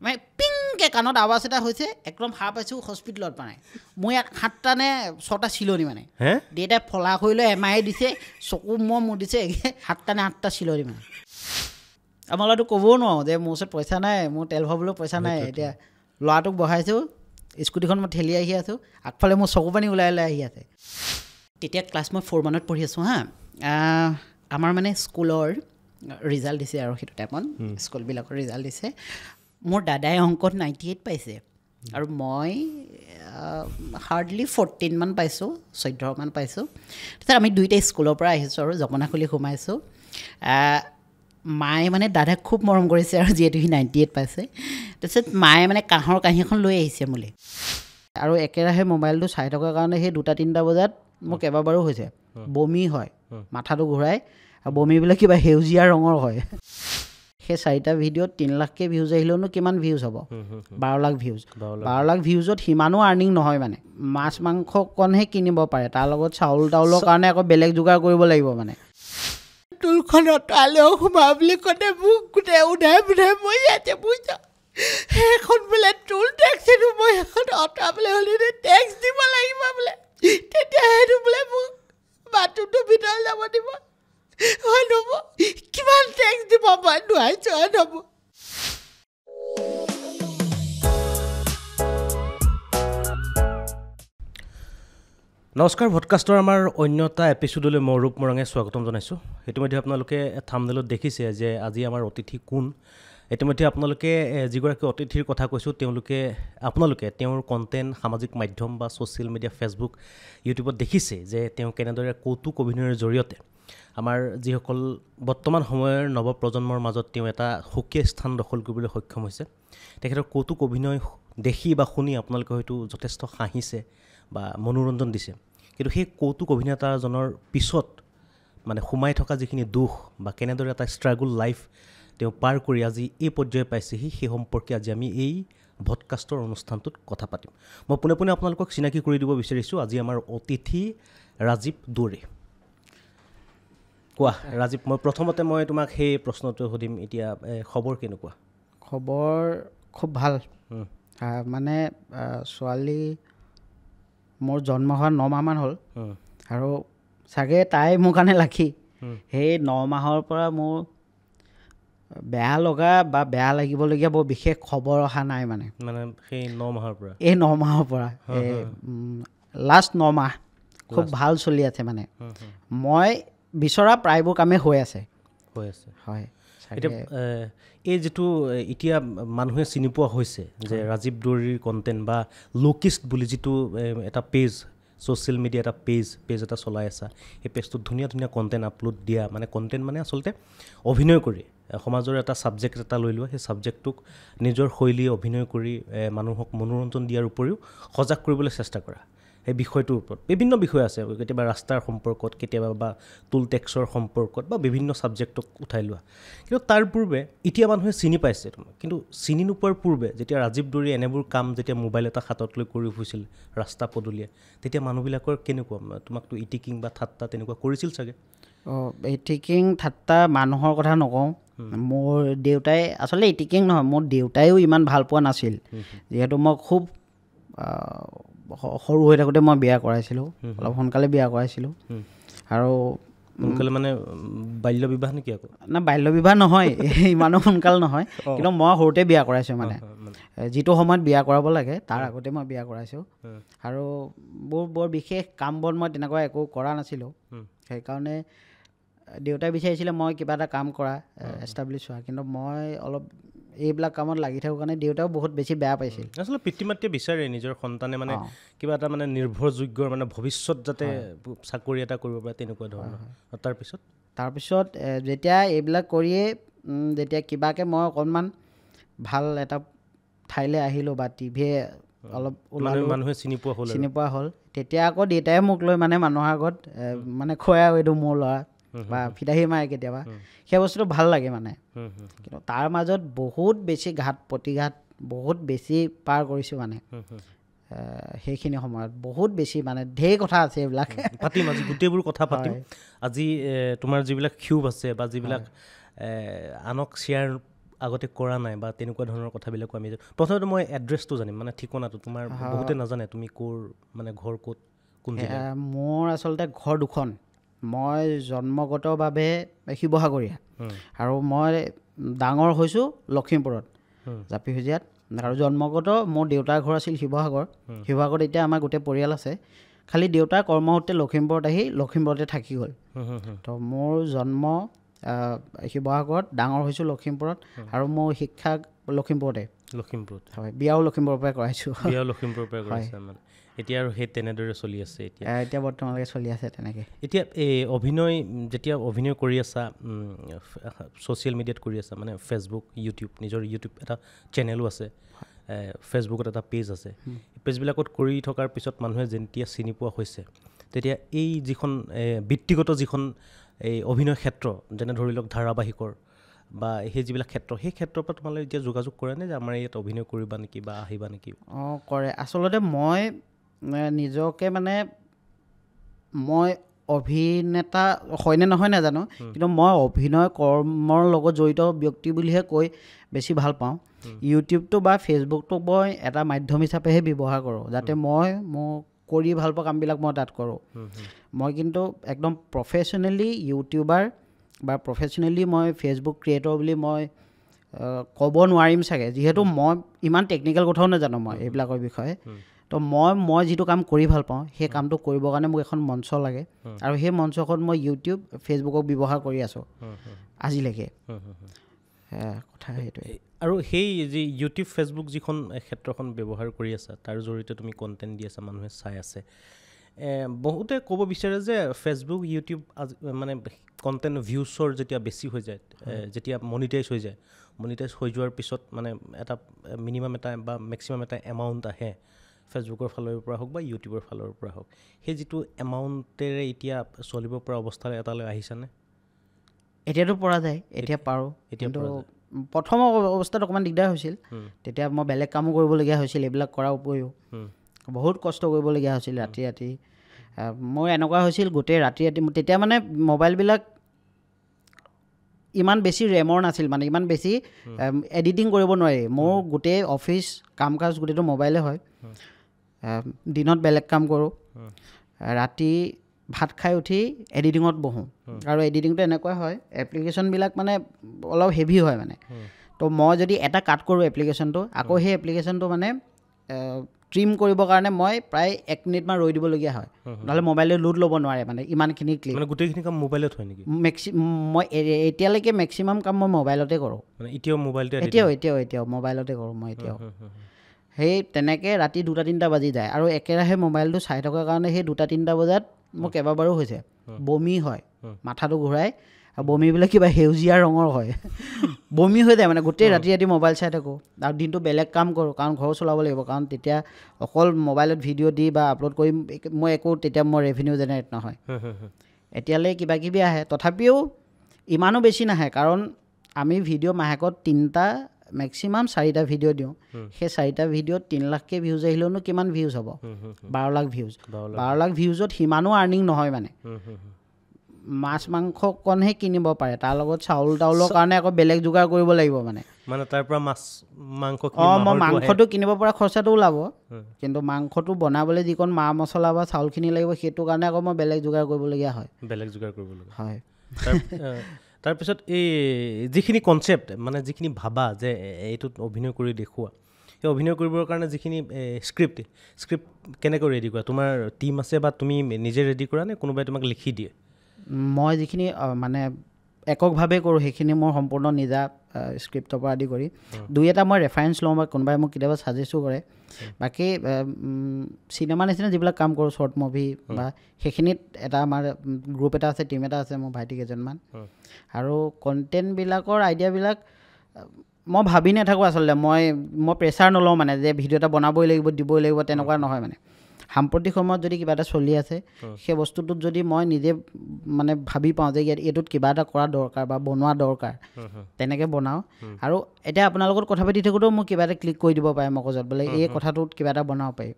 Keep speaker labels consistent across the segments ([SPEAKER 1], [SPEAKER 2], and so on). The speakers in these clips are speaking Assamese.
[SPEAKER 1] মানে পিংকে কাণত আৱাজ এটা হৈছে একদম সাৰ পাইছোঁ হস্পিটেলত মানে মই ইয়াত 7টা নে 6টা চিলনি মানে দেউতাই ফলা কৰি লৈ এমাহে দিছে চকু মোৰ দিছে 7টা নে 8টা চিলনি মানে আমাৰ ল'ৰাটো ক'বও নোৱাৰোঁ যে মোৰ ওচৰত পইচা নাই মোৰ তেল ভৰাবলৈ পইচা নাই এতিয়া ল'ৰাটোক বহাইছোঁ স্কুটিখন মই ঠেলি আহি আছোঁ আগফালে মোৰ চকু পানী ওলাই আহি আছে তেতিয়া ক্লাছ মই 4 মানত পঢ়ি আছোঁ হা আমাৰ মানে স্কুলৰ ৰিজাল্ট দিছে আৰু সেইটো টাইমত স্কুলবিলাকৰ ৰিজাল্ট দিছে মোৰ দাদাই অংকত 98 পাইছে আৰু মই হাৰ্ডলি 14 মান পাইছোঁ 14 মান পাইছোঁ তাৰপিছত আমি দুইটা স্কুলৰ পৰা আহিছোঁ আৰু জপনাখুলি সোমাইছোঁ মায়ে মানে দাদাক খুব মৰম কৰিছে আৰু যিহেতু সি 98 পাইছে তাৰপিছত মায়ে মানে কাঁহৰ কাঁহী এখন লৈ আহিছে মোলৈ আৰু একেৰাহে মোবাইলটো চাই থকাৰ কাৰণে সেই 2-3টা বজাত মোক কেইবাবাৰো হৈছে বমি হয় মাথাটো ঘূৰাই আৰু বমিবিলাক কিবা সেউজীয়া ৰঙৰ হয় সেই 4টা ভিডিঅ'ত 3 লাখকৈ ভিউজ আহিলেওনো কিমান ভিউজ হ'ব 12 লাখ ভিউজ 12 লাখ ভিউজত সিমানো আৰ্নিং নহয় মানে মাছ মাংস কণহে কিনিব পাৰে তাৰ লগত চাউল তাউলৰ কাৰণে আকৌ বেলেগ যোগাৰ কৰিব লাগিব মানে টুলখনত আলেও সোমা বুলি ক'লে মোক গোটেই উধাই মই ইয়াতে বুজিছোঁ সেইখন বোলে টুল টেক্স সেইটো মই সেইখন অঁতৰাবলৈ হ'লে টেক্স দিব লাগিব বোলে তেতিয়া সেইটো বোলে মোক বাথৰুমটোৰ ভিতৰত যাব দিব হয় নব কিমান টেক্স দিব মই নোৱাৰিছোঁ হয় নব
[SPEAKER 2] নমস্কাৰ ভডকাষ্টৰ আমাৰ অন্য এটা এপিছডলৈ মই ৰূপ মৰাঙে স্বাগতম জনাইছোঁ ইতিমধ্যে আপোনালোকে থাম্বনেইলত দেখিছে যে আজি আমাৰ অতিথি কোন ইতিমধ্যে আপোনালোকে যিগৰাকী অতিথিৰ কথা কৈছোঁ আপোনালোকে তেওঁৰ কণ্টেণ্ট সামাজিক মাধ্যম বা ছ'চিয়েল মিডিয়া ফেচবুক ইউটিউবত দেখিছে যে তেওঁ কেনেদৰে কৌতুক অভিনয়ৰ জৰিয়তে আমাৰ যিসকল বৰ্তমান সময়ৰ নৱপ্ৰজন্মৰ মাজত তেওঁ এটা সুকীয়া স্থান দখল কৰিবলৈ সক্ষম হৈছে তেখেতৰ কৌতুক অভিনয় দেখি বা শুনি আপোনালোকে হয়তো যথেষ্ট হাঁহিছে বা মনোৰঞ্জন দিছে কিন্তু সেই কৌতুক অভিনেতাজনৰ পিছত মানে সোমাই থকা যিখিনি দুখ বা কেনেদৰে এটা ষ্ট্ৰাগল লাইফ তেওঁ পাৰ কৰি আজি এই পৰ্যায়ে পাইছেহি সেই সম্পৰ্কে আজি আমি এই ভডকাষ্টৰ অনুষ্ঠানটোত কথা পাতিম মই পোনে আপোনালোকক চিনাকি কৰি দিব বিচাৰিছোঁ আজি আমাৰ অতিথি ৰাজীৱ দুৱৰী কোৱা ৰাজীৱ মই প্ৰথমতে মই তোমাক সেই প্ৰশ্নটো সুধিম এতিয়া খবৰ কেনেকুৱা
[SPEAKER 1] খবৰ খুব ভাল মানে ছোৱালী মোৰ জন্ম হোৱা 9 মাহমান হ'ল আৰু চাগে তাই মোৰ কাৰণে লাখি সেই 9 মাহৰ পৰা মোৰ বেয়া লগা বা বেয়া লাগিবলগীয়া বৰ বিশেষ খবৰ অহা নাই মানে
[SPEAKER 2] সেই 9 মাহৰ পৰা
[SPEAKER 1] এই 9 মাহৰ পৰা লাষ্ট 9 মাহ খুব ভাল চলি আছে মানে মই বিচৰা প্ৰায়বোৰ কামেই হৈ আছে হয়
[SPEAKER 2] এতিয়া এই যিটো এতিয়া মানুহে চিনি পোৱা হৈছে যে ৰাজীৱ দুৱৰীৰ কণ্টেণ্ট বা লোকিষ্ট বুলি যিটো এটা পেজ ছ'চিয়েল মিডিয়া এটা পেজ এটা চলাই আছা সেই পেজটোত ধুনীয়া কণ্টেণ্ট আপলোড দিয়া মানে কণ্টেণ্ট মানে আচলতে অভিনয় কৰি সমাজৰ এটা ছাবজেক্ট এটা লৈ লোৱা সেই ছাবজেক্টটোক নিজৰ শৈলী অভিনয় কৰি মানুহক মনোৰঞ্জন দিয়াৰ উপৰিও সজাগ কৰিবলৈ চেষ্টা কৰা এই বিষয়টোৰ ওপৰত বিভিন্ন বিষয় আছে কেতিয়াবা ৰাস্তাৰ সম্পৰ্কত কেতিয়াবা বা টুল টেক্সৰ সম্পৰ্কত বা বিভিন্ন ছাবজেক্টক উঠাই লোৱা কিন্তু তাৰ পূৰ্বে এতিয়া মানুহে চিনি পাইছে তোমাক কিন্তু চিনি নোপোৱাৰ পূৰ্বে যেতিয়া ৰাজীৱ দুৱৰী এনেবোৰ কাম যেতিয়া মোবাইল এটা হাতত লৈ কৰি ফুৰিছিল ৰাস্তা পদূলিয়ে তেতিয়া মানুহবিলাকৰ কেনেকুৱা তোমাকতো ইটিকিং বা ঠাট্টা তেনেকুৱা কৰিছিল চাগে
[SPEAKER 1] ইটিকিং ঠাট্টা মানুহৰ কথা নকওঁ মোৰ দেউতাই আচলতে ইটিকিং নহয় মোৰ দেউতাইও ইমান ভাল পোৱা নাছিল যিহেতু মই খুব সৰু হৈ থাকোঁতে মই বিয়া কৰাইছিলোঁ অলপ সোনকালে বিয়া কৰাইছিলোঁ আৰু
[SPEAKER 2] সোনকালে মানে বাল্য বিবাহ নেকি আকৌ
[SPEAKER 1] না বাল্য বিবাহ নহয় ইমানো সোনকাল নহয় কিন্তু মই সৰুতে বিয়া কৰাইছোঁ মানে যিটো সময়ত বিয়া কৰাব লাগে তাৰ আগতে মই বিয়া কৰাইছোঁ আৰু বৰ বিশেষ কাম বন মই তেনেকুৱা একো কৰা নাছিলোঁ সেইকাৰণে দেউতাই বিচাৰিছিলে মই কিবা এটা কাম কৰা এষ্টাব্লিছ হোৱা কিন্তু মই অলপ এইবিলাক কামত লাগি থাকোঁ কাৰণে দেউতাও বহুত বেছি বেয়া পাইছিল
[SPEAKER 2] আচলতে পিতৃ মাতৃয়ে বিচাৰে নিজৰ সন্তানে মানে কিবা এটা মানে নিৰ্ভৰযোগ্যৰ মানে ভৱিষ্যত যাতে চাকৰি এটা কৰিব পাৰে তেনেকুৱা ধৰণৰ তাৰপিছত
[SPEAKER 1] যেতিয়া এইবিলাক কৰিয়ে যেতিয়া কিবাকৈ মই অকণমান ভাল এটা ঠাইলৈ আহিলোঁ বা টিভিয়ে অলপ
[SPEAKER 2] মানুহে চিনি পোৱা হ'ল
[SPEAKER 1] তেতিয়া আকৌ দেউতাই মোক লৈ মানে মানুহৰ আগত মানে খুৱাই এইটো মোৰ ল'ৰা বা ফিতাহী মাৰে কেতিয়াবা সেই বস্তুটো ভাল লাগে মানে কিন্তু তাৰ মাজত বহুত বেছি ঘাত প্ৰতিঘাত বহুত বেছি পাৰ কৰিছোঁ মানে সেইখিনি সময়ত বহুত বেছি মানে ঢেৰ কথা আছে এইবিলাক
[SPEAKER 2] পাতিম আজি গোটেইবোৰ কথা পাতিম আজি তোমাৰ যিবিলাক কিউব আছে বা যিবিলাক আনক শ্বেয়াৰ আগতে কৰা নাই বা তেনেকুৱা ধৰণৰ কথাবিলাকো আমি প্ৰথমতে মই এড্ৰেছটো জানিম মানে ঠিকনাটো তোমাৰ বহুতে নাজানে তুমি ক'ৰ মানে ঘৰ ক'ত কোন জিলা
[SPEAKER 1] মোৰ আচলতে ঘৰ দুখন মই জন্মগতভাৱে শিৱসাগৰীয়া আৰু মই ডাঙৰ হৈছোঁ লখিমপুৰত জাপিসেজীয়াত আৰু জন্মগত মোৰ দেউতাৰ ঘৰ আছিল শিৱসাগৰত এতিয়া আমাৰ গোটেই পৰিয়াল আছে খালি দেউতাৰ কৰ্মসূত্ৰে লখিমপুৰত আহি লখিমপুৰতে থাকি গ'ল তো মোৰ জন্ম শিৱসাগৰত ডাঙৰ হৈছোঁ লখিমপুৰত আৰু মোৰ শিক্ষা লখিমপুৰত হয় বিয়াও লখিমপুৰৰ পৰাই কৰাইছোঁ
[SPEAKER 2] মানে এতিয়া আৰু সেই তেনেদৰে চলি আছে
[SPEAKER 1] এতিয়া বৰ্তমানলৈকে চলি আছে তেনেকৈ
[SPEAKER 2] এতিয়া এই যেতিয়া অভিনয় কৰি আছা ছ'চিয়েল মিডিয়াত কৰি আছা মানে ফেচবুক ইউটিউব নিজৰ ইউটিউব এটা চেনেলো আছে ফেচবুকত এটা পেজ আছে পেজবিলাকত কৰি থকাৰ পিছত মানুহে যেতিয়া চিনি পোৱা হৈছে তেতিয়া এই যিখন ব্যক্তিগত যিখন এই অভিনয় ক্ষেত্ৰ যেনে ধৰি লওক ধাৰাবাহিকৰ বা সেই যিবিলাক সেই ক্ষেত্ৰৰ পৰা তোমালোকে এতিয়া যোগাযোগ কৰে নে যে আমাৰ ইয়াত অভিনয় কৰিবা নেকি বা আহিবা নেকি
[SPEAKER 1] কৰে আচলতে মই নিজকে মানে মই অভিনেতা হয়নে নহয় নাজানো কিন্তু মই অভিনয় কৰ্মৰ লগত জড়িত ব্যক্তি বুলিহে কৈ বেছি ভাল পাওঁ ইউটিউবটো বা ফেচবুকটো মই এটা মাধ্যম হিচাপেহে ব্যৱহাৰ কৰোঁ যাতে মই কৰি ভাল পোৱা কামবিলাক মই তাত কৰোঁ মই কিন্তু একদম প্ৰফেশ্যনেলি ইউটিউবাৰ বা প্ৰফেশ্যনেলি মই ফেচবুক ক্ৰিয়েটৰ বুলি মই ক'ব নোৱাৰিম চাগে যিহেতু মই ইমান টেকনিকেল কথাও নাজানো মই এইবিলাকৰ বিষয়ে তো মই যিটো কাম কৰি ভাল পাওঁ সেই কামটো কৰিবৰ কাৰণে মোক এখন মঞ্চ লাগে আৰু সেই মঞ্চখন মই ইউটিউব ফেচবুকক ব্যৱহাৰ কৰি আছোঁ আজিলৈকে কথা সেইটোৱে
[SPEAKER 2] আৰু সেই যি ইউটিউব ফেচবুক যিখন ক্ষেত্ৰখন ব্যৱহাৰ কৰি আছা তাৰ জৰিয়তে তুমি কণ্টেণ্ট দি আছা মানুহে চাই আছে বহুতে ক'ব বিচাৰে যে ফেচবুক ইউটিউব মানে কণ্টেণ্ট ভিউজৰ যেতিয়া বেছি হৈ যায় যেতিয়া মনিটাইজ হৈ যায় মনিটাইজ হৈ যোৱাৰ পিছত মানে এটা মিনিমাম এটা বা মেক্সিমাম এটা এমাউণ্ট আহে ফেচবুকৰ ফালৰ পৰা হওক বা ইউটিউবৰ ফালৰ পৰা হওক সেই যিটো এমাউণ্টেৰে এতিয়া চলিব পৰা অৱস্থালৈ এটালৈ আহিছেনে
[SPEAKER 1] এতিয়াতো পৰা যায় এতিয়া পাৰোঁ কিন্তু প্ৰথম অৱস্থাত অকণমান দিগদাৰ হৈছিল তেতিয়া মই বেলেগ কামো কৰিবলগীয়া হৈছিল এইবিলাক কৰাৰ উপৰিও বহুত কষ্ট কৰিবলগীয়া হৈছিল ৰাতি মোৰ এনেকুৱা হৈছিল গোটেই ৰাতি তেতিয়া মানে মোবাইলবিলাক ইমান বেছি ৰেমৰ নাছিল মানে ইমান বেছি এডিটিং কৰিব নোৱাৰি মোৰ গোটেই অফিচ কাম কাজ গোটেইটো মোবাইলে হয় দিনত বেলেগ কাম কৰোঁ ৰাতি ভাত খাই উঠি এডিটিঙত বহোঁ আৰু এডিটিংটো এনেকুৱা হয় এপ্লিকেশ্যনবিলাক মানে অলপ হেভি হয় মানে তো মই যদি এটা কাট কৰোঁ এপ্লিকেশ্যনটো আকৌ সেই এপ্লিকেশ্যনটো মানে ট্ৰিম কৰিবৰ কাৰণে মই প্ৰায় 1 মিনিটমান ৰৈ দিবলগীয়া হয় নহ'লে মোবাইলে লোড ল'ব নোৱাৰে মানে ইমানখিনি ক্লিপ
[SPEAKER 2] মানে গোটেইখিনি কাম মোবাইলত হয় নেকি
[SPEAKER 1] মই এতিয়ালৈকে মেক্সিমাম কাম মই মোবাইলতে কৰোঁ
[SPEAKER 2] মানে এতিয়াও মোবাইলতে
[SPEAKER 1] এতিয়াও মোবাইলতে কৰোঁ মই এতিয়াও সেই তেনেকৈ ৰাতি 2-3টা বাজি যায় আৰু একেৰাহে মোবাইলটো চাই থকাৰ কাৰণে সেই 2-3টা বজাত মোৰ কেইবাবাৰো হৈছে বমি হয় মাথাটো ঘূৰাই আৰু বমিবিলাক কিবা সেউজীয়া ৰঙৰ হয় বমি হৈ যায় মানে গোটেই ৰাতি মোবাইল চাই থাকোঁ আৰু দিনটো বেলেগ কাম কৰোঁ কাৰণ ঘৰো চলাব লাগিব কাৰণ তেতিয়া অকল মোবাইলত ভিডিঅ' দি বা আপলোড কৰি মই তেতিয়া মোৰ ৰেভিনিউ জেনেৰেট নহয় এতিয়ালৈ কিবাকিবি আহে তথাপিও ইমানো বেছি নাহে কাৰণ আমি ভিডিঅ' মাহেকত 3টা মেক্সিমাম 4টা ভিডিঅ' দিওঁ সেই 4টা ভিডিঅ'ত 3 লাখকৈ ভিউজ আহিলেওনো কিমান ভিউজ হ'ব 12 লাখ ভিউজ 12 লাখ ভিউজত সিমানো আৰ্নিং নহয় মানে মাছ মাংস কণহে কিনিব পাৰে তাৰ লগত চাউল তাউলৰ কাৰণে আকৌ বেলেগ যোগাৰ কৰিব লাগিব মানে
[SPEAKER 2] তাৰ পৰা মাছ মাংস
[SPEAKER 1] মই মাংসটো কিনিব পৰা খৰচাটো ওলাব কিন্তু মাংসটো বনাবলৈ যিকণ মা মছলা বা চাউলখিনি লাগিব সেইটো কাৰণে আকৌ মই বেলেগ যোগাৰ কৰিবলগীয়া হয় হয়
[SPEAKER 2] তাৰপিছত এই যিখিনি কনচেপ্ট মানে যিখিনি ভাবা যে এইটোত অভিনয় কৰি দেখুওৱা সেই অভিনয় কৰিবৰ কাৰণে যিখিনি স্ক্ৰিপ্ট কেনেকৈ ৰেডি কৰা তোমাৰ টীম আছে বা তুমি নিজে ৰেডি কৰা নে কোনোবাই তোমাক লিখি দিয়ে
[SPEAKER 1] মই যিখিনি মানে এককভাৱে কৰোঁ সেইখিনি মোৰ সম্পূৰ্ণ নিজা স্ক্ৰিপ্টৰ পৰা আদি কৰি 2-এটা মই ৰেফাৰেঞ্চ লওঁ বা কোনোবাই মোক কেতিয়াবা ছাজেষ্টো কৰে বাকী চিনেমা নিচিনা যিবিলাক কাম কৰোঁ শ্বৰ্ট মুভি বা সেইখিনিত এটা আমাৰ গ্ৰুপ এটা আছে টীম এটা আছে মোৰ ভাইটি কেইজনমান আৰু কণ্টেণ্টবিলাকৰ আইডিয়াবিলাক মই ভাবি নাথাকোঁ আচলতে মই প্ৰেছাৰ নলওঁ মানে যে ভিডিঅ' এটা বনাবই লাগিব দিবই লাগিব তেনেকুৱা নহয় মানে সাম্প্ৰতিক সময়ত যদি কিবা এটা চলি আছে সেই বস্তুটোত যদি মই নিজে মানে ভাবি পাওঁ যে এইটোত কিবা এটা কৰা দৰকাৰ বা বনোৱা দৰকাৰ তেনেকৈ বনাওঁ আৰু এতিয়া আপোনাৰ লগত কথা পাতি থাকোঁতেও মোক কিবা এটা ক্লিক কৰি দিব পাৰে মগজত বোলে এই কথাটোত কিবা এটা বনাব পাৰি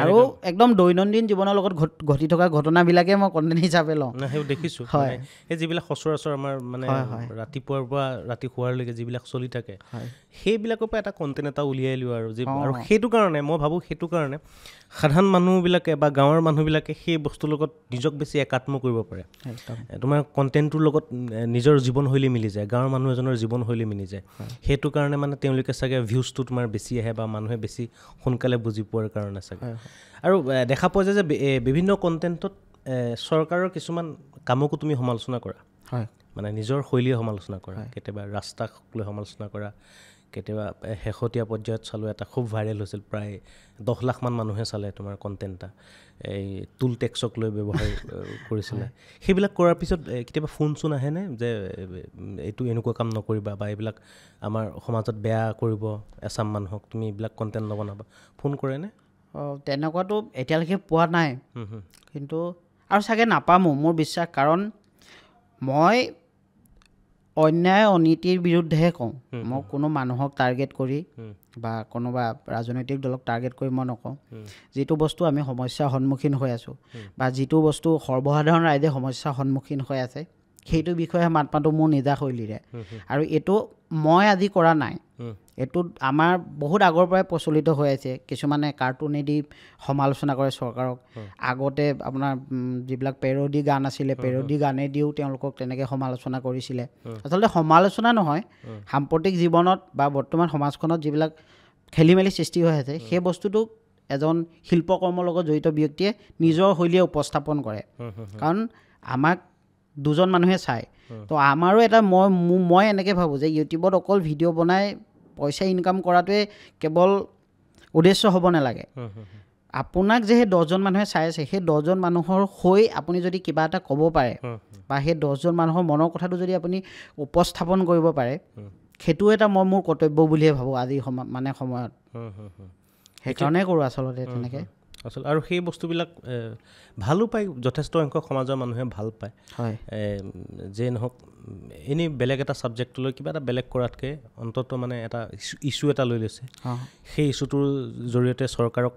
[SPEAKER 1] আৰু একদম দৈনন্দিন জীৱনৰ লগত ঘটি থকা ঘটনাবিলাকে মই কণ্টেণ্ট হিচাপে লওঁ
[SPEAKER 2] সেইবোৰ দেখিছোঁ হয় এই যিবিলাক সচৰাচৰ আমাৰ মানে ৰাতিপুৱাৰ পৰা ৰাতি শোৱাৰলৈকে যিবিলাক চলি থাকে সেইবিলাকৰ পৰা এটা কণ্টেণ্ট এটা উলিয়াই লোৱা আৰু সেইটো কাৰণে মই ভাবোঁ সেইটো কাৰণে সাধাৰণ মানুহবিলাকে বা গাঁৱৰ মানুহবিলাকে সেই বস্তুৰ লগত নিজক বেছি একাত্ম কৰিব পাৰে তোমাৰ কণ্টেণ্টটোৰ লগত নিজৰ জীৱনশৈলী মিলি যায় গাঁৱৰ মানুহ এজনৰ জীৱনশৈলী মিলি যায় সেইটো কাৰণে মানে তেওঁলোকে চাগে ভিউজটো তোমাৰ বেছি আহে বা মানুহে বেছি সোনকালে বুজি পোৱাৰ কাৰণে চাগে আৰু দেখা পোৱা যায় যে বিভিন্ন কণ্টেণ্টত চৰকাৰৰ কিছুমান কামকো তুমি সমালোচনা কৰা
[SPEAKER 1] হয়
[SPEAKER 2] মানে নিজৰ শৈলীয়ে সমালোচনা কৰা কেতিয়াবা ৰাস্তাক লৈ সমালোচনা কৰা কেতিয়াবা শেহতীয়া পৰ্যায়ত চালোঁ এটা খুব ভাইৰেল হৈছিল প্ৰায় 10 লাখ মান মানুহে চালে তোমাৰ কণ্টেণ্ট এটা এই টুল টেক্সক লৈ ব্যৱহাৰ কৰিছিলে সেইবিলাক কৰাৰ পিছত কেতিয়াবা ফোন চোন আহেনে যে এইটো এনেকুৱা কাম নকৰিবা বা এইবিলাক আমাৰ সমাজত বেয়া কৰিব এচাম মানুহক তুমি এইবিলাক কণ্টেণ্ট নবনাবা ফোন কৰেনে
[SPEAKER 1] তেনেকুৱাতো এতিয়ালৈকে পোৱা নাই কিন্তু আৰু চাগে নাপামো মোৰ বিশ্বাস কাৰণ মই অন্যায় অনীতিৰ বিৰুদ্ধেহে কওঁ মই কোনো মানুহক টাৰ্গেট কৰি বা কোনোবা ৰাজনৈতিক দলক টাৰ্গেট কৰি মই নকওঁ যিটো বস্তু আমি সমস্যাৰ সন্মুখীন হৈ আছোঁ বা যিটো বস্তু সৰ্বসাধাৰণ ৰাইজে সমস্যাৰ সন্মুখীন হৈ আছে সেইটো বিষয়ে মাত মাতো মোৰ নিজা শৈলীৰে আৰু এইটো মই আজি কৰা নাই এইটো আমাৰ বহুত আগৰ পৰাই প্ৰচলিত হৈ আছে কিছুমানে কাৰ্টুনেদি সমালোচনা কৰে চৰকাৰক আগতে আপোনাৰ যিবিলাক পেৰডি গান আছিলে পেৰডি গানেদিও তেওঁলোকক তেনেকৈ সমালোচনা কৰিছিলে আচলতে সমালোচনা নহয় সাম্প্ৰতিক জীৱনত বা বৰ্তমান সমাজখনত যিবিলাক খেলি মেলি সৃষ্টি হৈ আছে সেই বস্তুটোক এজন শিল্পকৰ্মৰ লগত জড়িত ব্যক্তিয়ে নিজৰ শৈলীয়ে উপস্থাপন কৰে কাৰণ আমাক দুজন মানুহে চায় তো আমাৰো এটা মই এনেকৈ ভাবোঁ যে ইউটিউবত অকল ভিডিঅ' বনাই পইচা ইনকাম কৰাটোৱে কেৱল উদ্দেশ্য হ'ব নালাগে আপোনাক যে সেই 10জন মানুহে চাই আছে সেই 10জন মানুহৰ হৈ আপুনি যদি কিবা এটা ক'ব পাৰে বা সেই 10জন মানুহৰ মনৰ কথাটো যদি আপুনি উপস্থাপন কৰিব পাৰে সেইটো এটা মই মোৰ কৰ্তব্য বুলিয়ে ভাবোঁ আজি সময়ত সেইকাৰণে কৰোঁ আচলতে তেনেকৈ
[SPEAKER 2] আচলতে আৰু সেই বস্তুবিলাক ভালো পায় যথেষ্ট সংখ্যক সমাজৰ মানুহে ভাল পায়
[SPEAKER 1] হয়
[SPEAKER 2] যে নহওক এনেই বেলেগ এটা ছাবজেক্টলৈ কিবা এটা বেলেগ কৰাতকৈ অন্ততঃ মানে এটা ইছ্যু এটা লৈ লৈছে সেই ইছ্যুটোৰ জৰিয়তে চৰকাৰক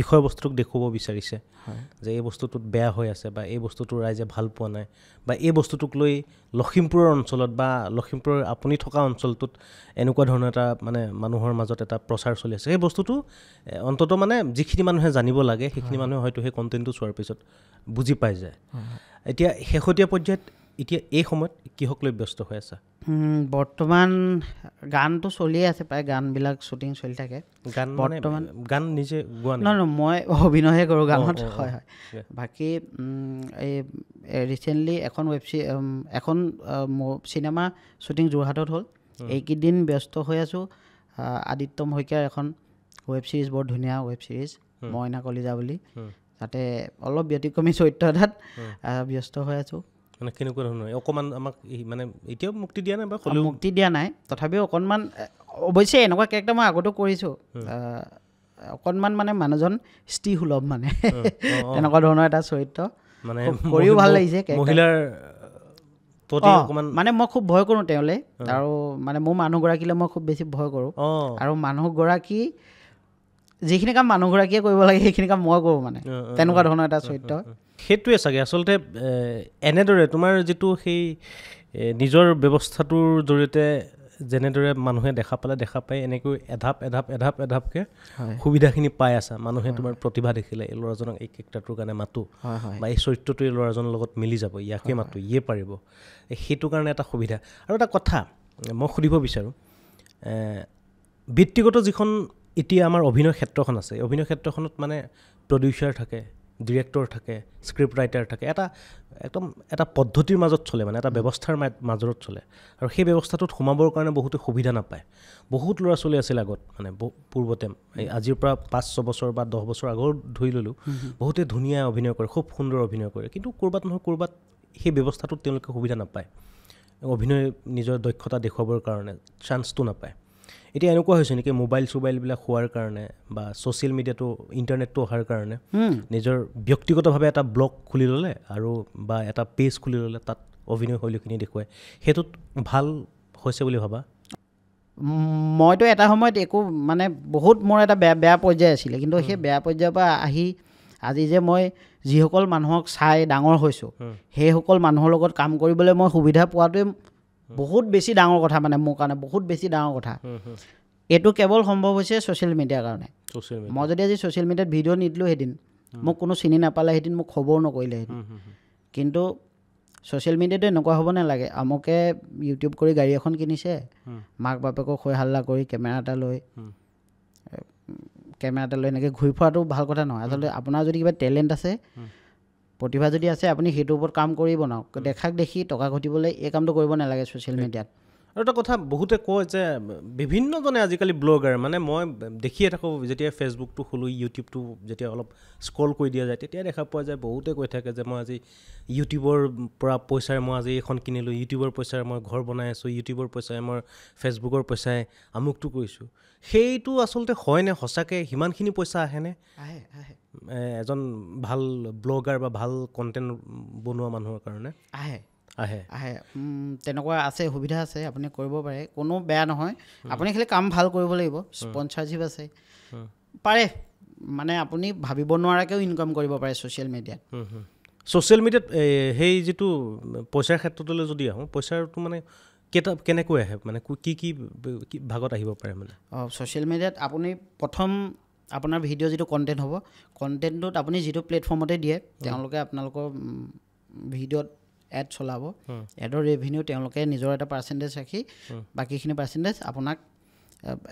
[SPEAKER 2] বিষয়বস্তুটোক দেখুৱাব বিচাৰিছে যে এই বস্তুটোত বেয়া হৈ আছে বা এই বস্তুটো ৰাইজে ভাল পোৱা নাই বা এই বস্তুটোক লৈ লখিমপুৰৰ অঞ্চলত বা লখিমপুৰৰ আপুনি থকা অঞ্চলটোত এনেকুৱা ধৰণৰ এটা মানে মানুহৰ মাজত এটা প্ৰচাৰ চলি আছে সেই বস্তুটো অন্ততঃ মানে যিখিনি মানুহে জানিব লাগে সেইখিনি মানুহে হয়তো সেই কণ্টেণ্টটো চোৱাৰ পিছত বুজি পাই যায় এতিয়া শেহতীয়া পৰ্যায়ত এতিয়া এই সময়ত কিহক লৈ ব্যস্ত হৈ আছে
[SPEAKER 1] বৰ্তমান গানটো চলিয়ে আছে প্ৰায় গানবিলাক শ্বুটিং চলি থাকে
[SPEAKER 2] বৰ্তমান গান নিজে গোৱা
[SPEAKER 1] নহয় মই অভিনয়হে কৰোঁ গানত হয় হয় বাকী এই ৰিচেণ্টলি এখন চিনেমা শ্বুটিং যোৰহাটত হ'ল এইকেইদিন ব্যস্ত হৈ আছোঁ আদিত্যম শইকীয়াৰ এখন ৱেব ছিৰিজ বৰ ধুনীয়া ৱেব ছিৰিজ মইনা কলিজা বুলি তাতে অলপ ব্যতিক্ৰমী চৰিত্ৰ এটাত ব্যস্ত হৈ আছোঁ
[SPEAKER 2] মানে কেনেকুৱা ধৰণৰ অকণমান আমাক মানে এতিয়াও মুক্তি দিয়া নাই বা
[SPEAKER 1] মুক্তি দিয়া নাই তথাপিও অকণমান অৱশ্যে এনেকুৱা কেৰেক্টাৰ মই আগতেও কৰিছোঁ অকণমান মানে মানুহজন স্ত্ৰীসুলভ মানে তেনেকুৱা ধৰণৰ এটা চৰিত্ৰ মানে কৰিও ভাল লাগিছে
[SPEAKER 2] মহিলাৰ
[SPEAKER 1] মানে মই খুব ভয় কৰোঁ তেওঁলৈ আৰু মানে মোৰ মানুহগৰাকীলৈ মই খুব বেছি ভয় কৰোঁ আৰু মানুহগৰাকী যিখিনি কাম মানুহগৰাকীয়ে কৰিব লাগে সেইখিনি কাম মই কৰোঁ মানে তেনেকুৱা ধৰণৰ এটা চৰিত্ৰ
[SPEAKER 2] সেইটোৱে চাগে আচলতে এনেদৰে তোমাৰ যিটো সেই নিজৰ ব্যৱস্থাটোৰ জৰিয়তে যেনেদৰে মানুহে দেখা পায় এনেকৈ এধাপকৈ সুবিধাখিনি পাই আছা মানুহে তোমাৰ প্ৰতিভা দেখিলে এই ল'ৰাজনক এই কেৰেক্টাৰটোৰ কাৰণে মাতো বা এই চৰিত্ৰটো এই ল'ৰাজনৰ লগত মিলি যাব ইয়াকে মাতো ইয়ে পাৰিব সেইটো কাৰণে এটা সুবিধা আৰু এটা কথা মই সুধিব বিচাৰোঁ ব্যক্তিগত যিখন এতিয়া আমাৰ অভিনয় ক্ষেত্ৰখন আছে অভিনয় ক্ষেত্ৰখনত মানে প্ৰডিউচাৰ থাকে ডিৰেক্টৰ থাকে স্ক্ৰিপ্ট ৰাইটাৰ থাকে একদম এটা পদ্ধতিৰ মাজত চলে মানে এটা ব্যৱস্থাৰ মাজত চলে আৰু সেই ব্যৱস্থাটোত সোমাবৰ কাৰণে বহুতে সুবিধা নাপায় বহুত ল'ৰা ছোৱালী আছিল আগত মানে পূৰ্বতে আজিৰ পৰা 5-6 বছৰ বা 10 বছৰ আগৰ ধৰি ল'লোঁ বহুতে ধুনীয়া অভিনয় কৰে খুব সুন্দৰ অভিনয় কৰে কিন্তু ক'ৰবাত নহয় ক'ৰবাত সেই ব্যৱস্থাটোত তেওঁলোকে সুবিধা নাপায় অভিনয় নিজৰ দক্ষতা দেখুৱাবৰ কাৰণে চান্সটো নাপায় এতিয়া এনেকুৱা হৈছে নেকি মোবাইল চোবাইলবিলাক হোৱাৰ কাৰণে বা ছ'চিয়েল মিডিয়াটো ইণ্টাৰনেটটো অহাৰ কাৰণে নিজৰ ব্যক্তিগতভাৱে এটা ব্লগ খুলি ল'লে আৰু বা এটা পেজ খুলি ল'লে তাত অভিনয় শৈলীখিনি দেখুৱায় সেইটোত ভাল হৈছে বুলি ভাবা
[SPEAKER 1] মইতো এটা সময়ত একো মানে বহুত মোৰ এটা বেয়া পৰ্যায় আছিলে কিন্তু সেই বেয়া পৰ্যায়ৰ পৰা আহি আজি যে মই যিসকল মানুহক চাই ডাঙৰ হৈছোঁ সেইসকল মানুহৰ লগত কাম কৰিবলৈ মই সুবিধা পোৱাটোৱে বহুত বেছি ডাঙৰ কথা মানে মোৰ কাৰণে বহুত বেছি ডাঙৰ কথা এইটো কেৱল সম্ভৱ হৈছে ছ'চিয়েল মিডিয়াৰ কাৰণে মই যদি আজি ছ'চিয়েল মিডিয়াত ভিডিঅ' নিদিলোঁ সেইদিন মোক কোনো চিনি নাপালে সেইদিন মোক খবৰ নকৰিলে সেইদিন কিন্তু ছ'চিয়েল মিডিয়াটো এনেকুৱা হ'ব নালাগে আমুকে ইউটিউব কৰি গাড়ী এখন কিনিছে মাক বাপেকক হৈ হাল্লা কৰি কেমেৰা এটা লৈ এনেকৈ ঘূৰি ফুৰাটো ভাল কথা নহয় আচলতে আপোনাৰ যদি কিবা টেলেণ্ট আছে প্ৰতিভা যদি আছে আপুনি সেইটোৰ ওপৰত কাম কৰি বনাওক দেখাক দেখি টকা ঘটিবলৈ এই কামটো কৰিব নালাগে ছ'চিয়েল মিডিয়াত
[SPEAKER 2] আৰু এটা কথা বহুতে কয় যে বিভিন্নজনে আজিকালি ব্লগাৰ মানে মই দেখিয়ে থাকোঁ যেতিয়া ফেচবুকটো খোলোঁ ইউটিউবটো যেতিয়া অলপ স্ক্ৰল কৰি দিয়া যায় তেতিয়া দেখা পোৱা যায় বহুতে কৈ থাকে যে মই আজি ইউটিউবৰ পৰা পইচাৰে মই আজি এখন কিনিলোঁ ইউটিউবৰ পইচাৰে মই ঘৰ বনাই আছোঁ ইউটিউবৰ পইচাৰে মই ফেচবুকৰ পইচাৰে আমুকটো কৰিছোঁ সেইটো আচলতে হয়নে সঁচাকৈ সিমানখিনি পইচা আহেনে এজন ভাল ব্লগাৰ বা ভাল কণ্টেণ্ট বনোৱা মানুহৰ কাৰণে আহে
[SPEAKER 1] তেনেকুৱা আছে সুবিধা আছে আপুনি কৰিব পাৰে কোনো বেয়া নহয় আপুনি খালি কাম ভাল কৰিব লাগিব স্পনচাৰশ্বিপ আছে পাৰে মানে আপুনি ভাবিব নোৱাৰাকৈও ইনকাম কৰিব পাৰে ছ'চিয়েল মিডিয়াত
[SPEAKER 2] সেই যিটো পইচাৰ ক্ষেত্ৰলৈ যদি আহোঁ পইচাৰটো মানে কেনেকৈ আহে মানে কি ভাগত আহিব পাৰে মানে
[SPEAKER 1] ছ'চিয়েল মিডিয়াত আপুনি প্ৰথম আপোনাৰ ভিডিঅ' যিটো কণ্টেণ্ট হ'ব কণ্টেণ্টটোত আপুনি যিটো প্লেটফৰ্মতে দিয়ে তেওঁলোকে আপোনালোকৰ ভিডিঅ'ত এড চলাব এডৰ ৰেভিনিউ তেওঁলোকে নিজৰ এটা পাৰ্চেণ্টেজ ৰাখি বাকীখিনি পাৰ্চেণ্টেজ আপোনাক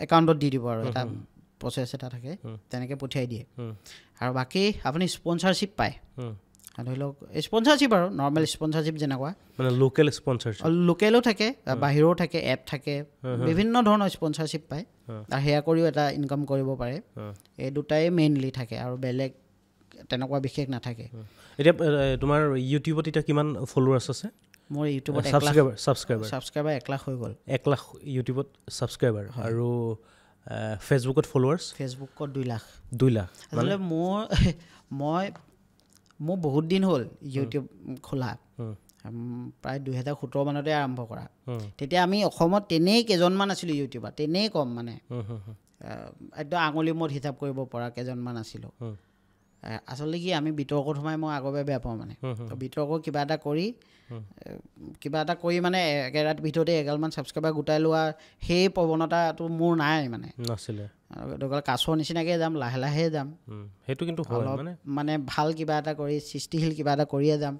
[SPEAKER 1] একাউণ্টত দি দিব আৰু এটা প্ৰচেছ এটা থাকে তেনেকৈ পঠিয়াই দিয়ে আৰু বাকী আপুনি স্পনচাৰশ্বিপ পায় ধৰি লওক স্পনচাৰশ্বিপ আৰু নৰ্মেল স্পনচাৰশ্বিপ যেনেকুৱা
[SPEAKER 2] মানে লোকেল স্পনচাৰশ্বিপ
[SPEAKER 1] লোকেলো থাকে বাহিৰৰো থাকে এপ থাকে বিভিন্ন ধৰণৰ স্পনচাৰশ্বিপ পায় আৰু সেয়া কৰিও এটা ইনকাম কৰিব পাৰে এই দুটাই মেইনলি থাকে আৰু বেলেগ তেনেকুৱা বিশেষ নাথাকে
[SPEAKER 2] এতিয়া তোমাৰ ইউটিউবত এতিয়া কিমান ফলোৱাৰ্ছ আছে
[SPEAKER 1] মোৰ ইউটিউবত ছাবস্ক্ৰাইবাৰ 1 লাখ হৈ গ'ল
[SPEAKER 2] 1 লাখ ইউটিউবত ছাবস্ক্ৰাইবাৰ আৰু ফেচবুকত ফলোৱাৰ্ছ
[SPEAKER 1] ফেচবুকত 2 লাখ
[SPEAKER 2] মানে
[SPEAKER 1] মোৰ বহুত দিন হ'ল ইউটিউব খোলা প্ৰায় 2017 মানতে আৰম্ভ কৰা তেতিয়া আমি অসমত তেনেই কেইজনমান আছিলোঁ ইউটিউবাৰ তেনেই কম মানে একদম আঙুলি মূৰত হিচাপ কৰিব পৰা কেইজনমান আছিলোঁ আচলতে কি আমি বিতৰ্কত সোমাই মই আগৰ পৰা বেয়া পাওঁ মানে বিতৰ্ক কিবা এটা কৰি মানে একেৰাত ভিতৰতে এগালমান ছাবস্ক্ৰাইবাৰ গোটাই লোৱা সেই প্ৰৱণতাটো মোৰ নাই মানে
[SPEAKER 2] নাছিলে
[SPEAKER 1] কাছৰ নিচিনাকৈ যাম লাহে লাহে যাম
[SPEAKER 2] সেইটো কিন্তু
[SPEAKER 1] মানে ভাল কিবা এটা কৰি সৃষ্টিশীল কিবা এটা কৰিয়ে যাম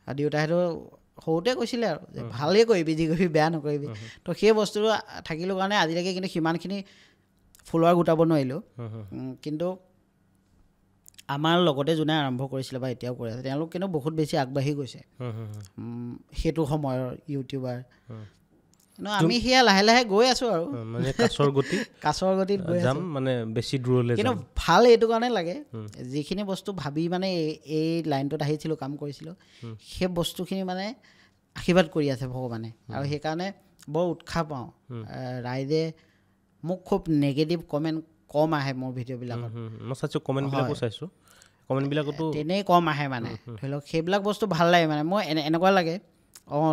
[SPEAKER 1] দেউতাইতো সৰুতে কৈছিলে আৰু যে ভালেই কৰিবি যি কৰিবি বেয়া নকৰিবি তো সেই বস্তুটো থাকিলোঁ কাৰণে আজিলৈকে কিন্তু সিমানখিনি ফলোৱাৰ গোটাব নোৱাৰিলোঁ কিন্তু আমাৰ লগতে যোনে আৰম্ভ কৰিছিলে বা এতিয়াও কৰি আছে তেওঁলোক কিন্তু বহুত বেছি আগবাঢ়ি গৈছে সেইটো সময়ৰ ইউটিউবাৰ কিন্তু আমি সেয়া লাহে লাহে গৈ আছোঁ আৰু
[SPEAKER 2] মানে কাছৰ গতিত
[SPEAKER 1] গৈ
[SPEAKER 2] যাম মানে বেছি দূৰলৈ
[SPEAKER 1] কিন্তু ভাল এইটো কাৰণে লাগে যিখিনি বস্তু ভাবি মানে এই লাইনটোত আহিছিলোঁ কাম কৰিছিলোঁ সেই বস্তুখিনি মানে আশীৰ্বাদ কৰি আছে ভগৱানে আৰু সেইকাৰণে বৰ উৎসাহ পাওঁ ৰাইজে মোক খুব নিগেটিভ কমেণ্ট কম আহে মোৰ ভিডিঅ'বিলাকত
[SPEAKER 2] মই চাইছোঁ কমেণ্টবিলাকো চাইছোঁ কমেণ্টবিলাকতো
[SPEAKER 1] তেনেই কম আহে মানে ধৰি লওক সেইবিলাক বস্তু ভাল লাগে মানে মই এনেকুৱা লাগে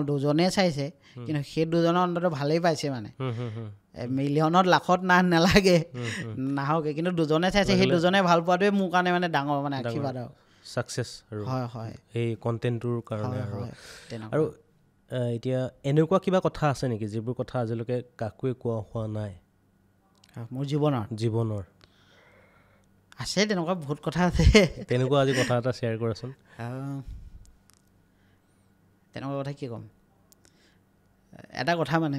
[SPEAKER 1] দুজনে চাইছে কিন্তু সেই দুজনৰ অন্তত ভালেই পাইছে মানে মিলিয়নত লাখত নালাগে নাহকে কিন্তু দুজনে চাইছে সেই দুজনে ভাল পোৱাটোৱে মোৰ কাৰণে মানে ডাঙৰ মানে আশীৰ্বাদ আৰু
[SPEAKER 2] ছাকচেছ আৰু
[SPEAKER 1] হয়
[SPEAKER 2] সেই কণ্টেণ্টটোৰ কাৰণে আৰু এতিয়া এনেকুৱা কিবা কথা আছে নেকি যিবোৰ কথা আজিলৈকে কাকোৱে কোৱা হোৱা নাই
[SPEAKER 1] মোৰ জীৱনৰ আছে তেনেকুৱা বহুত কথা আছে
[SPEAKER 2] তেনেকুৱা আজি কথা এটা শ্বেয়াৰ কৰাচোন
[SPEAKER 1] তেনেকুৱা কথা কি ক'ম এটা কথা মানে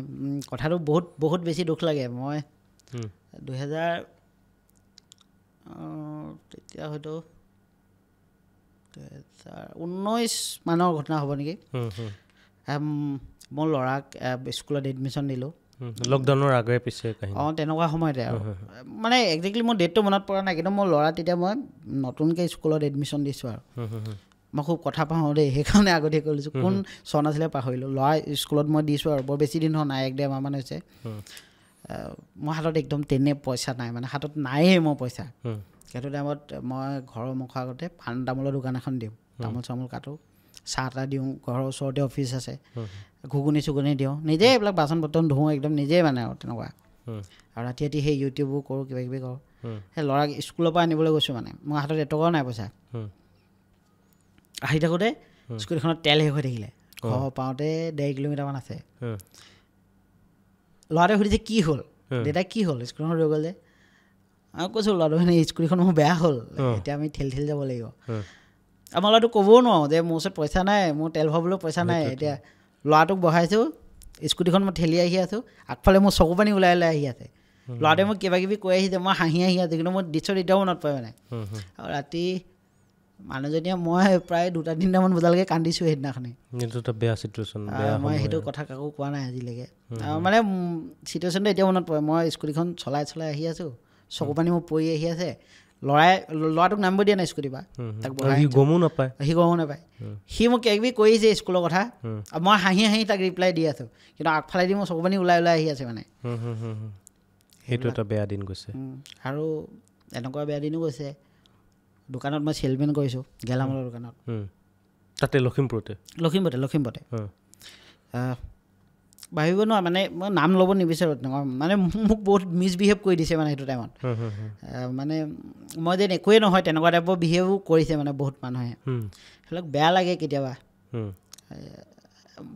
[SPEAKER 1] কথাটো বহুত বেছি দুখ লাগে মই 2000 তেতিয়া হয়তো 2019 মানৰ ঘটনা হ'ব নেকি মোৰ ল'ৰাক স্কুলত এডমিশ্যন দিলোঁ
[SPEAKER 2] লকডাউনৰ আগে পিছে
[SPEAKER 1] তেনেকুৱা সময়তে আৰু মানে একজেক্টলি মোৰ ডেটটো মনত পৰা নাই কিন্তু মোৰ ল'ৰা তেতিয়া মই নতুনকৈ স্কুলত এডমিশ্যন দিছোঁ আৰু মই খুব কথা পাহৰোঁ দেই সেইকাৰণে আগতীয়াকৈ কৈছোঁ কোন চন আছিলে পাহৰিলোঁ ল'ৰা স্কুলত মই দিছোঁ আৰু বৰ বেছি দিন হোৱা নাই 1-1.5 মাহমান হৈছে মোৰ হাতত একদম তেনে পইচা নাই মানে হাতত নায়েই মোৰ পইচা সেইটো টাইমত মই ঘৰৰ মুখৰ আগতে পাণ তামোলৰ দোকান এখন দিওঁ তামোল চামোল কাটো চাহ তাহ দিওঁ ঘৰৰ ওচৰতে অফিচ আছে ঘুগুনি চুগুনি দিওঁ নিজে এইবিলাক বাচন বৰ্তন ধুওঁ একদম নিজেই মানে আৰু তেনেকুৱা আৰু ৰাতি ৰাতি সেই ইউটিউবো কৰোঁ কিবা কিবি কৰোঁ সেই ল'ৰাক স্কুলৰ পৰা আনিবলৈ গৈছোঁ মানে মোৰ হাতত এটকাও নাই পইচা আহি থাকোঁতে স্কুটিখনত তেল শেষ হৈ থাকিলে ঘৰ পাওঁতে 1.5 কিলোমিটাৰমান আছে ল'ৰাটোৱে সুধিছে কি হ'ল দেউতাই কি হ'ল স্কুলখন ৰৈ গ'ল যে মই কৈছোঁ ল'ৰাটো মানে স্কুটিখন মোৰ বেয়া হ'ল এতিয়া আমি ঠেলি ঠেলি যাব লাগিব আমাৰ ল'ৰাটো ক'বও নোৱাৰোঁ যে মোৰ ওচৰত পইচা নাই মোৰ তেল ভৰাবলৈ পইচা নাই এতিয়া ল'ৰাটোক বহাইছোঁ স্কুটিখন মই ঠেলি আহি আছোঁ আগফালে মোৰ চকু পানী ওলাই ওলাই আহি আছে ল'ৰাটোৱে মোক কিবা কিবি কৈ আহিছে মই হাঁহি আহি আছোঁ কিন্তু মোৰ দৃশ্যত এতিয়াও মনত পৰে মানে আৰু ৰাতি মানুহজনীয়ে মই প্ৰায় 2-3টামান বজালৈকে কান্দিছোঁ সেইদিনাখনি
[SPEAKER 2] বেয়া চিটুৱেশ্যন
[SPEAKER 1] মই সেইটো কথা কাকো কোৱা নাই আজিলৈকে মানে চিটুৱেশ্যনটো এতিয়াও মনত পৰে মই স্কুটিখন চলাই চলাই আহি আছোঁ চকু পানী মোৰ পৰি আহি আছে ল'ৰাটোক নামিব দিয়া নাই স্কুটিৰ পৰা তাক
[SPEAKER 2] সি গমো নাপায়
[SPEAKER 1] সি মোক কিবা কিবি কৈছে স্কুলৰ কথা মই হাঁহি হাঁহি তাক ৰিপ্লাই দি আছোঁ কিন্তু আগফালেদি মোৰ চকু পানী ওলাই ওলাই আহি আছে মানে
[SPEAKER 2] সেইটো এটা বেয়া দিন গৈছে
[SPEAKER 1] আৰু এনেকুৱা বেয়া দিনো গৈছে দোকানত মই চেলমেন কৰিছোঁ গেলামালৰ দোকানত
[SPEAKER 2] তাতে লখিমপুৰতে
[SPEAKER 1] ভাবিব নোৱাৰে মানে মই নাম ল'ব নিবিচাৰোঁ তেনেকুৱা মানে মোক বহুত মিছবিহেভ কৰি দিছে মানে সেইটো টাইমত মানে মই যেন একোৱেই নহয় তেনেকুৱা টাইপৰ বিহেভো কৰিছে মানে বহুত মানুহে সেইবিলাক বেয়া লাগে কেতিয়াবা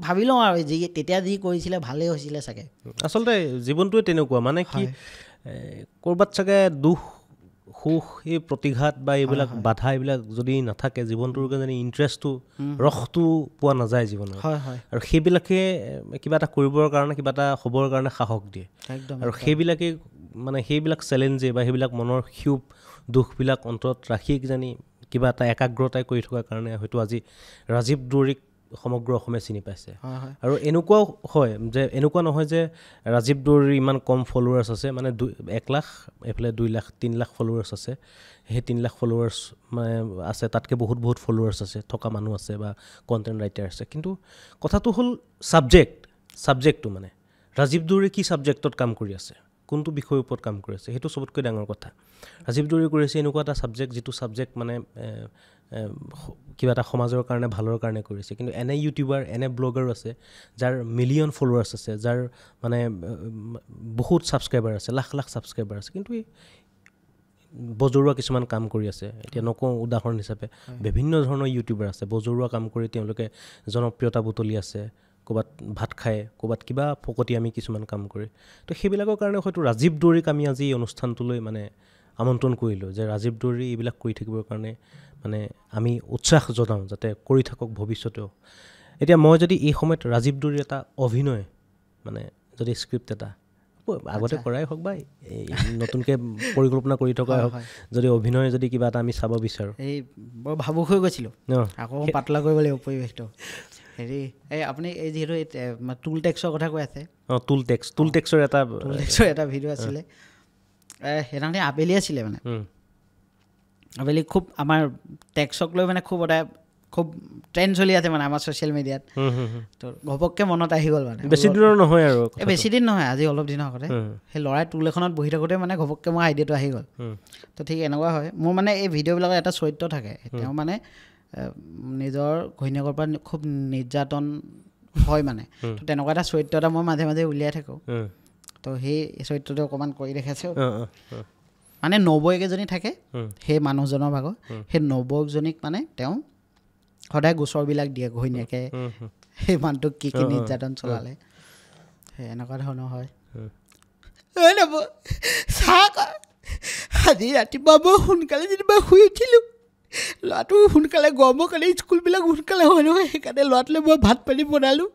[SPEAKER 1] ভাবি লওঁ আৰু তেতিয়া যি কৰিছিলে ভালেই হৈছিলে চাগে
[SPEAKER 2] আচলতে জীৱনটোৱে তেনেকুৱা মানে কি ক'ৰবাত চাগে দুখ সুখ এই প্ৰতিঘাত বা এইবিলাক বাধা এইবিলাক যদি নাথাকে জীৱনটোৰ কাৰণে ইণ্টাৰেষ্টটো ৰসটো পোৱা নাযায় জীৱনত আৰু সেইবিলাকে কিবা এটা কৰিবৰ কাৰণে কিবা এটা হ'বৰ কাৰণে সাহস দিয়ে আৰু সেইবিলাকে মানে সেইবিলাক চেলেঞ্জে বা সেইবিলাক মনৰ ক্ষোভ দুখবিলাক অন্তৰত ৰাখি কিজানি কিবা এটা একাগ্ৰতাই কৰি থকাৰ কাৰণে হয়তো আজি ৰাজীৱ দৌৰীক সমগ্ৰ অসমে চিনি পাইছে আৰু এনেকুৱাও হয় যে এনেকুৱা নহয় যে ৰাজীৱ দৌৰীৰ ইমান কম ফলোৱাৰ্ছ আছে মানে 1 লাখ এইফালে 2 লাখ 3 লাখ ফলোৱাৰ্ছ আছে সেই 3 লাখ ফলোৱাৰ্ছ মানে আছে তাতকৈ বহুত ফলোৱাৰ্ছ আছে থকা মানুহ আছে বা কণ্টেণ্ট ৰাইটাৰ আছে কিন্তু কথাটো হ'ল ছাবজেক্টটো মানে ৰাজীৱ দৌৰী কি ছাবজেক্টত কাম কৰি আছে কোনটো বিষয়ৰ ওপৰত কাম কৰি আছে সেইটো চবতকৈ ডাঙৰ কথা ৰাজীৱ দৌৰী কৰিছে এনেকুৱা এটা ছাবজেক্ট যিটো ছাবজেক্ট মানে কিবা এটা সমাজৰ কাৰণে ভালৰ কাৰণে কৰিছে কিন্তু এনে ইউটিউবাৰ এনে ব্লগাৰো আছে যাৰ মিলিয়ন ফলোৱাৰ্ছ আছে যাৰ মানে বহুত ছাবস্ক্ৰাইবাৰ আছে লাখ লাখ ছাবস্ক্ৰাইবাৰ আছে কিন্তু বজৰুৱা কিছুমান কাম কৰি আছে এতিয়া নকওঁ উদাহৰণ হিচাপে বিভিন্ন ধৰণৰ ইউটিউবাৰ আছে বজৰুৱা কাম কৰি তেওঁলোকে জনপ্ৰিয়তা বুটলি আছে ক'ৰবাত ভাত খায় ক'ৰবাত কিবা ফকতি আমি কিছুমান কাম কৰি তো সেইবিলাকৰ কাৰণে হয়তো ৰাজীৱ দৌৰীক আমি আজি এই অনুষ্ঠানটোলৈ মানে আমন্ত্ৰণ কৰিলোঁ যে ৰাজীৱ দৌৰী এইবিলাক কৰি থাকিবৰ কাৰণে মানে আমি উৎসাহ জনাওঁ যাতে কৰি থাকক ভৱিষ্যতেও এতিয়া মই যদি এই সময়ত ৰাজীৱ দৌৰীৰ এটা অভিনয় মানে যদি স্ক্ৰিপ্ট এটা আগতে কৰাই হওক বা নতুনকৈ পৰিকল্পনা কৰি থকাই হওক যদি অভিনয় যদি কিবা এটা আমি চাব বিচাৰোঁ
[SPEAKER 1] এই বৰ ভাবুক হৈ গৈছিলোঁ আকৌ পাতলা কৰিব লাগিব পৰিৱেশটো হেৰি এই আপুনি এই যিহেতু টুল টেক্সৰ কথা কৈ আছে
[SPEAKER 2] টুল টেক্সৰ
[SPEAKER 1] এটা ভিডিঅ' আছিলে সেইদিনাখনি আবেলি আছিলে মানে আবেলি খুব আমাৰ টেক্সক লৈ মানে খুব ট্ৰেণ্ড চলি আছে মানে আমাৰ ছ'চিয়েল মিডিয়াত তো ঘপককৈ মনত আহি গ'ল মানে
[SPEAKER 2] বেছি দিনৰ নহয় আৰু
[SPEAKER 1] বেছি দিন নহয় আজি অলপ দিনৰ আগতে সেই ল'ৰাই টুল এখনত বহি থাকোঁতে মানে ঘপককৈ মোৰ আইডিয়াটো আহি গ'ল তো ঠিক এনেকুৱা হয় মোৰ মানে এই ভিডিঅ'বিলাকত এটা চৰিত্ৰ থাকে তেওঁ মানে নিজৰ ঘৈণীয়েকৰ পৰা খুব নিৰ্যাতন হয় মানে তো তেনেকুৱা এটা চৰিত্ৰ এটা মই মাজে মাজে উলিয়াই থাকোঁ তো সেই চৰিত্ৰটো অকণমান কৰি দেখাইছোঁ মানে নবৌকেইজনী থাকে সেই মানুহজনৰ ভাগৰ সেই নবৌকজনীক মানে তেওঁ সদায় গোচৰবিলাক দিয়ে ঘৈণীয়েকে সেই মানুহটোক কি কি নিৰ্যাতন চলালে সেই এনেকুৱা ধৰণৰ হয় আজি ৰাতিপুৱা মই সোনকালে যেনিবা শুই উঠিলোঁ ল'ৰাটো সোনকালে গৰমৰ কাৰণে স্কুলবিলাক সোনকালে হয় নহয় সেইকাৰণে ল'ৰাটোলৈ মই ভাত পানী বনালোঁ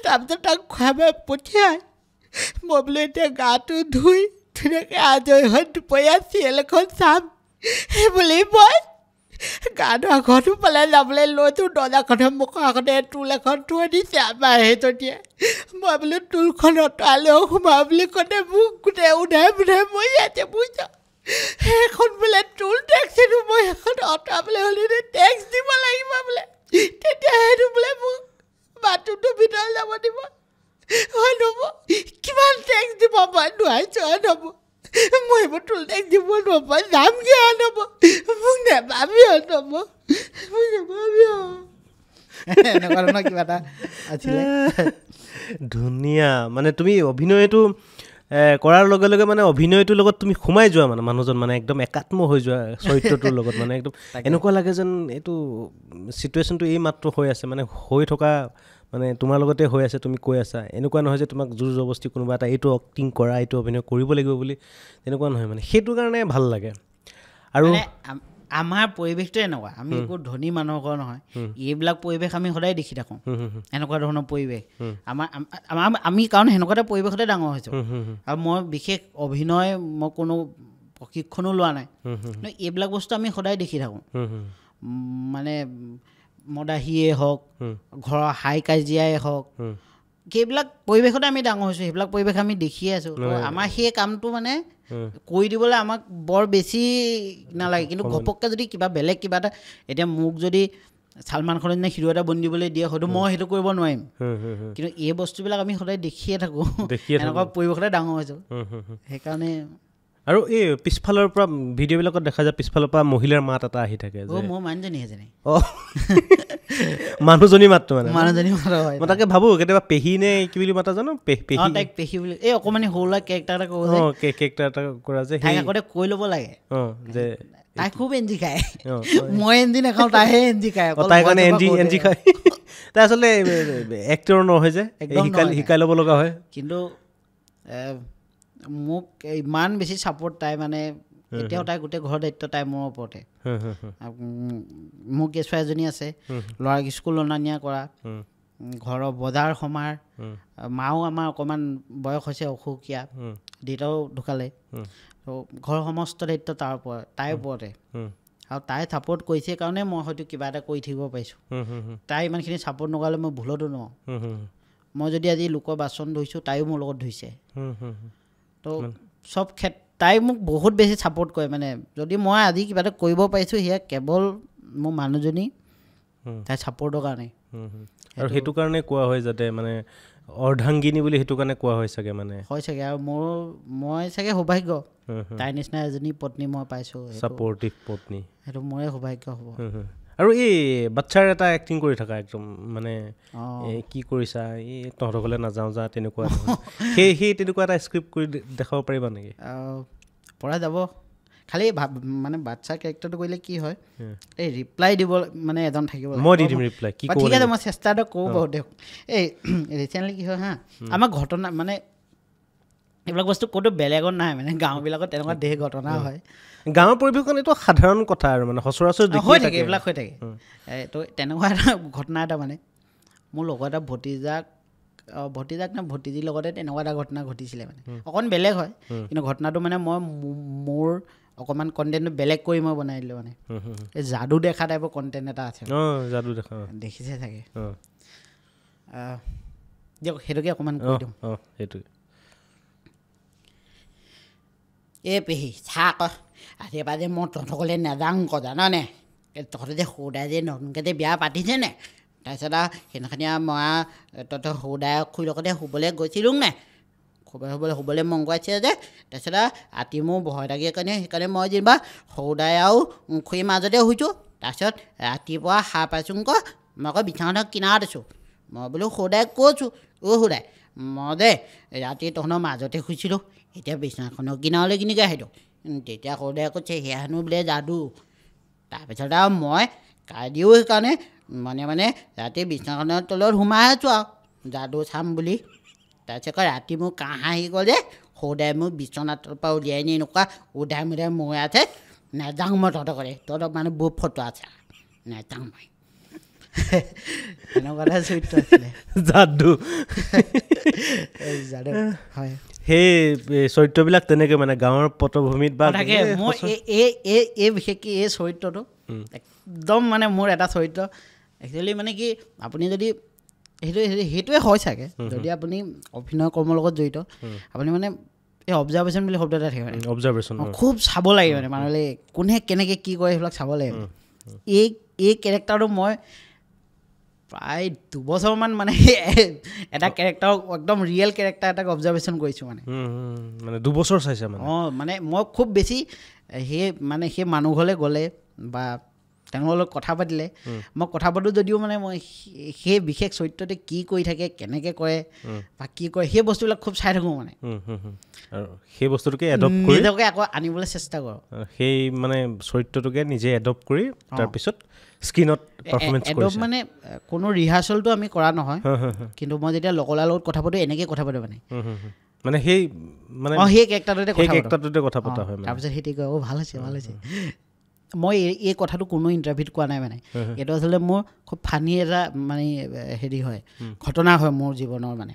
[SPEAKER 1] তাৰপিছত তাক খুৱাই বাই পঠিয়াই মই বোলো এতিয়া গাটো ধুই ধুনীয়াকৈ আজৰি হৈ দুপৰীয়া চিৰিয়েল এখন চাম সেইবুলি মই গা ধোৱা ঘৰটো পেলাই যাবলৈ লৈছোঁ দৰ্জাখনৰ মুখৰ আগতে টুল এখন থৈ দিছে আমাৰ সেইজনীয়ে মই বোলো টুলখন অঁতৰালেও সোমাওঁ বুলি কওঁতে মোক গোটেই উধাই মুধাই মৰি আছে বুজিছ সেইখন বোলে টুল টেক্সিটো মই সেইখন অঁতৰাবলৈ হ'লে টেক্স দিব লাগিব বোলে তেতিয়া সেইটো বোলে মোক বাথৰুমটোৰ ভিতৰত যাব দিব হয় নব কিমান টেক্স দিব মই তুল তাইক দিব নপায় যামগৈ আনব মোক নেপাবি আনব মোক নেপাবি এনেকুৱা ধৰণৰ কিবা এটা আছিলে
[SPEAKER 2] ধুনীয়া মানে তুমি অভিনয়টো কৰাৰ লগে লগে মানে অভিনয়টোৰ লগত তুমি সোমাই যোৱা মানে মানুহজন মানে একদম একাত্ম হৈ যোৱা চৰিত্ৰটোৰ লগত মানে একদম এনেকুৱা লাগে যেন এইটো চিটুৱেশ্যনটো এই মাত্ৰ হৈ আছে মানে হৈ থকা মানে তোমাৰ লগতে হৈ আছে তুমি কৈ আছা এনেকুৱা নহয় যে তোমাক জোৰ জবস্তি কোনোবা এটা এইটো এক্টিং কৰা এইটো অভিনয় কৰিব লাগিব বুলি তেনেকুৱা নহয় মানে সেইটো কাৰণে ভাল লাগে আৰু
[SPEAKER 1] আমাৰ পৰিৱেশটো এনেকুৱা আমি একো ধনী মানুহৰ ঘৰ নহয় এইবিলাক পৰিৱেশ আমি সদায় দেখি থাকোঁ এনেকুৱা ধৰণৰ পৰিৱেশ আমি কাৰণ সেনেকুৱা এটা পৰিৱেশতে ডাঙৰ হৈছোঁ আৰু মই বিশেষ অভিনয় মই কোনো প্ৰশিক্ষণো লোৱা নাই এইবিলাক বস্তু আমি সদায় দেখি থাকোঁ মানে মদাহীয়ে হওক ঘৰৰ হাই কাজিয়াই হওক সেইবিলাক পৰিৱেশতে আমি ডাঙৰ হৈছোঁ সেইবিলাক পৰিৱেশ আমি দেখিয়ে আছোঁ আমাৰ সেই কামটো মানে কৰি দিবলৈ আমাক বৰ বেছি নালাগে কিন্তু ঘপককৈ যদি কিবা বেলেগ কিবা এটা এতিয়া মোক যদি ছালমান খানৰ নিচিনা হিৰো এটা বনি দিবলৈ দিয়ে হয়তো মই সেইটো কৰিব নোৱাৰিম কিন্তু এই বস্তুবিলাক আমি সদায় দেখিয়ে থাকোঁ এনেকুৱা পৰিৱেশতে ডাঙৰ হৈছোঁ সেইকাৰণে
[SPEAKER 2] আৰু এই পিছফালৰ পৰা ভিডিঅ'বিলাকত দেখা যায় পিছফালৰ পৰা মহিলাৰ মাত এটা আহি থাকে
[SPEAKER 1] মোৰ মানুহজনী সেইজনী
[SPEAKER 2] মানুহজনী মাতটো মানে
[SPEAKER 1] মানুহজনী মাত হয়
[SPEAKER 2] মই তাকে ভাবোঁ কেতিয়াবা পেহী নে কি বুলি মাতা জানো
[SPEAKER 1] তাইক পেহী বুলি এই অকণমানি সৰু ল'ৰা কেৰেক্টাৰ এটা কৰোঁ
[SPEAKER 2] কেৰেক্টাৰ এটা কৰা যে
[SPEAKER 1] তাইক আগতে কৈ ল'ব লাগে
[SPEAKER 2] যে
[SPEAKER 1] তাই খুব এঞ্জি খায় মই এঞ্জি নাখাওঁ তাইহে এঞ্জি খায়
[SPEAKER 2] তাইৰ কাৰণে এঞ্জি খায় তাই আচলতে এক্টৰ নহয় যে শিকাই ল'ব লগা হয় কিন্তু
[SPEAKER 1] মোক ইমান বেছি ছাপোৰ্ট তাই মানে এতিয়াও তাই গোটেই ঘৰৰ দায়িত্ব তাই মোৰ ওপৰতে মোৰ কেঁচুৱা এজনী আছে ল'ৰাক স্কুল অনা নিয়া কৰা ঘৰৰ বজাৰ সমাৰ মাও আমাৰ অকণমান বয়স হৈছে অসুখীয়া দেউতাও ঢুকালে তো ঘৰৰ সমস্ত দায়িত্ব তাইৰ ওপৰতে আৰু তাই ছাপোৰ্ট কৰিছে কাৰণে মই হয়তো কিবা এটা কৰি থাকিব পাৰিছোঁ তাই ইমানখিনি ছাপোৰ্ট নকৰালে মই ভুলতো নোৱাৰোঁ মই যদি আজি লোকৰ বাচন ধুইছোঁ তাইও মোৰ লগত ধুইছে তো চব তাই মোক বহুত বেছি ছাপোৰ্ট কৰে মানে যদি মই আজি কিবা এটা কৰিব পাৰিছোঁ সেয়া কেৱল মোৰ মানুহজনী তাই ছাপোৰ্টৰ কাৰণে
[SPEAKER 2] আৰু সেইটো কাৰণে কোৱা হয় যাতে মানে অৰ্ধাংগিনী বুলি সেইটো কাৰণে কোৱা হয় চাগে মানে
[SPEAKER 1] হয় চাগে আৰু মই চাগে সৌভাগ্য তাইৰ নিচিনা এজনী পত্নী মই পাইছোঁ
[SPEAKER 2] ছাপৰ্টিভ পত্নী সেইটো
[SPEAKER 1] মোৰে সৌভাগ্য হ'ব
[SPEAKER 2] আৰু এই বাচ্ছাৰ এটা এক্টিং কৰি থকা একদম মানে কি কৰিছা এই তহঁতৰ ঘৰলৈ নাযাওঁ যা তেনেকুৱা সেই তেনেকুৱা এটা স্ক্ৰিপ্ট কৰি দেখাব পাৰিবা নেকি
[SPEAKER 1] পৰা যাব খালি মানে বাচ্ছা কেৰেক্টাৰটো কৰিলে কি হয় এই ৰিপ্লাই দিব মানে এজন থাকিব
[SPEAKER 2] মই দি দিম ৰিপ্লাই কি
[SPEAKER 1] ঠিক আছে মই চেষ্টা এটা কৰোঁ বাৰু দিয়ক এই ৰিচেণ্টলি কি হয় আমাৰ ঘটনা মানে এইবিলাক বস্তু ক'তো বেলেগত নাই মানে গাঁওবিলাকত তেনেকুৱা ধেৰ ঘটনা হয়
[SPEAKER 2] গাঁৱৰ পৰিৱেশন এইটো সাধাৰণ কথা আৰু মানে সচৰাচৰ
[SPEAKER 1] হৈ থাকে এইবিলাক হৈ থাকে তো তেনেকুৱা এটা ঘটনা এটা মানে মোৰ লগৰ এটা ভতিজাক নে ভতিজীৰ লগতে তেনেকুৱা এটা ঘটনা ঘটিছিলে মানে অকণ বেলেগ হয় কিন্তু ঘটনাটো মানে মই মোৰ অকণমান কণ্টেণ্টটো বেলেগ কৰি মই বনাই দিলোঁ মানে এই যাদু দেখা টাইপৰ কণ্টেণ্ট এটা আছে
[SPEAKER 2] যাদু দেখা
[SPEAKER 1] দেখিছে চাগে দিয়ক সেইটোকে অকণমান কৈ দিওঁ
[SPEAKER 2] সেইটোৱে
[SPEAKER 1] এই পেহী চাহ আকৌ আজি পাজে মই তহঁতকলে নাযাওঁ আকৌ জানানে তহঁতে যে সৌদাই যে নতুনকৈ যে বিয়া পাতিছে নে তাৰপিছত আৰু সেইদিনাখনি মই তহঁতৰ সৌদাই খুৰীৰ লগতে শুবলৈ গৈছিলোঁ নে শুবলৈ মন কৰাইছে যে তাৰপিছত আৰু ৰাতি মোৰ ভয় লাগে কাৰণে সেইকাৰণে মই যেনিবা সৌদাই আৰু খুৰীৰ মাজতে শুইছোঁ তাৰপিছত ৰাতিপুৱা সাৰ পাইছোঁ আকৌ মই আকৌ বিছনাখনৰ কিনাৰত আছোঁ মই বোলো সৌদাই কৈছোঁ সৌদাই মই দে ৰাতি তহঁতৰ মাজতে শুইছিলোঁ এতিয়া বিছনাখনৰ কিনাৰলৈ কেনেকৈ আহিলোঁ তেতিয়া সৌদাই কৈছে সেয়া হেনো বোলে যাদু তাৰপিছত আৰু মই কাইদিও সেইকাৰণে মানে ৰাতি বিছনাখনৰ তলত সোমাই আছোঁ আৰু যাদু চাম বুলি তাৰপিছত ৰাতি মোৰ কাঁহ আহি গ'ল যে সৌদাই মোক বিছনাৰ তলৰ পৰা উলিয়াই নি এনেকুৱা উধাই মুধাই মই আছে নাযাওঁ মই তহঁতৰ কৰে তহঁতৰ মানে বহুত ফটো আছে নাযাওঁ মই এনেকুৱা এটা চৰিত্ৰ আছিলে
[SPEAKER 2] যাদু
[SPEAKER 1] হয়
[SPEAKER 2] সেই চৰিত্ৰবিলাক তেনেকৈ মানে গাঁৱৰ পটভূমিত বা
[SPEAKER 1] থাকে মোৰ এই বিশেষকৈ এই চৰিত্ৰটো একদম মানে মোৰ এটা চৰিত্ৰ একচুৱেলি মানে কি আপুনি যদি সেইটোৱে হয় চাগে যদি আপুনি অভিনয় কৰ্মৰ লগত জড়িত আপুনি মানে এই অবজাৰ্ভেশ্যন বুলি শব্দ এটা থাকে মানে
[SPEAKER 2] অবজাৰ্ভেশ্যন
[SPEAKER 1] খুব চাব লাগে মানে মানুহলে কোনে কেনেকৈ কি কৰে সেইবিলাক চাব লাগে এই কেৰেক্টাৰটো মই প্ৰায় 2 বছৰমান মানে এটা কেৰেক্টাৰ একদম ৰিয়েল কেৰেক্টাৰ এটাক অবজাৰ্ভেশ্যন কৰিছোঁ মানে
[SPEAKER 2] মানে 2 বছৰ চাইছে মানে
[SPEAKER 1] মানে মই খুব বেছি সেই মানুহ ঘৰলৈ গ'লে বা তেওঁলোকৰ লগত কথা পাতিলে মই কথা পাতোঁ যদিও মানে মই সেই বিশেষ চৰিত্ৰতে কি কৰি থাকে কেনেকৈ কৰে বা কি কৰে সেই বস্তুবিলাক খুব চাই থাকোঁ মানে
[SPEAKER 2] আৰু সেই বস্তুটোকে এডপ্ট কৰি
[SPEAKER 1] নিজকে আকৌ আনিবলৈ চেষ্টা কৰোঁ
[SPEAKER 2] সেই মানে চৰিত্ৰটোকে নিজে এডপ্ট কৰি তাৰপিছত স্ক্ৰীণত পাৰফৰ্মেঞ্চ কৰিছে
[SPEAKER 1] মানে কোনো ৰিহাৰ্চেলটো আমি কৰা নহয় কিন্তু মই যেতিয়া লগলাৰ লগত কথা পাতোঁ এনেকৈ কথা পাতোঁ
[SPEAKER 2] মানে সেই মানে
[SPEAKER 1] সেই কেৰেক্টাৰটোতে
[SPEAKER 2] কথা পতা হয়
[SPEAKER 1] তাৰপিছত সেইটো কয় ভাল হৈছে মই এই কথাটো কোনো ইণ্টাৰভিউত কোৱা নাই মানে এইটো আচলতে মোৰ খুব ফানি এটা মানে হেৰি হয় ঘটনা হয় মোৰ জীৱনৰ মানে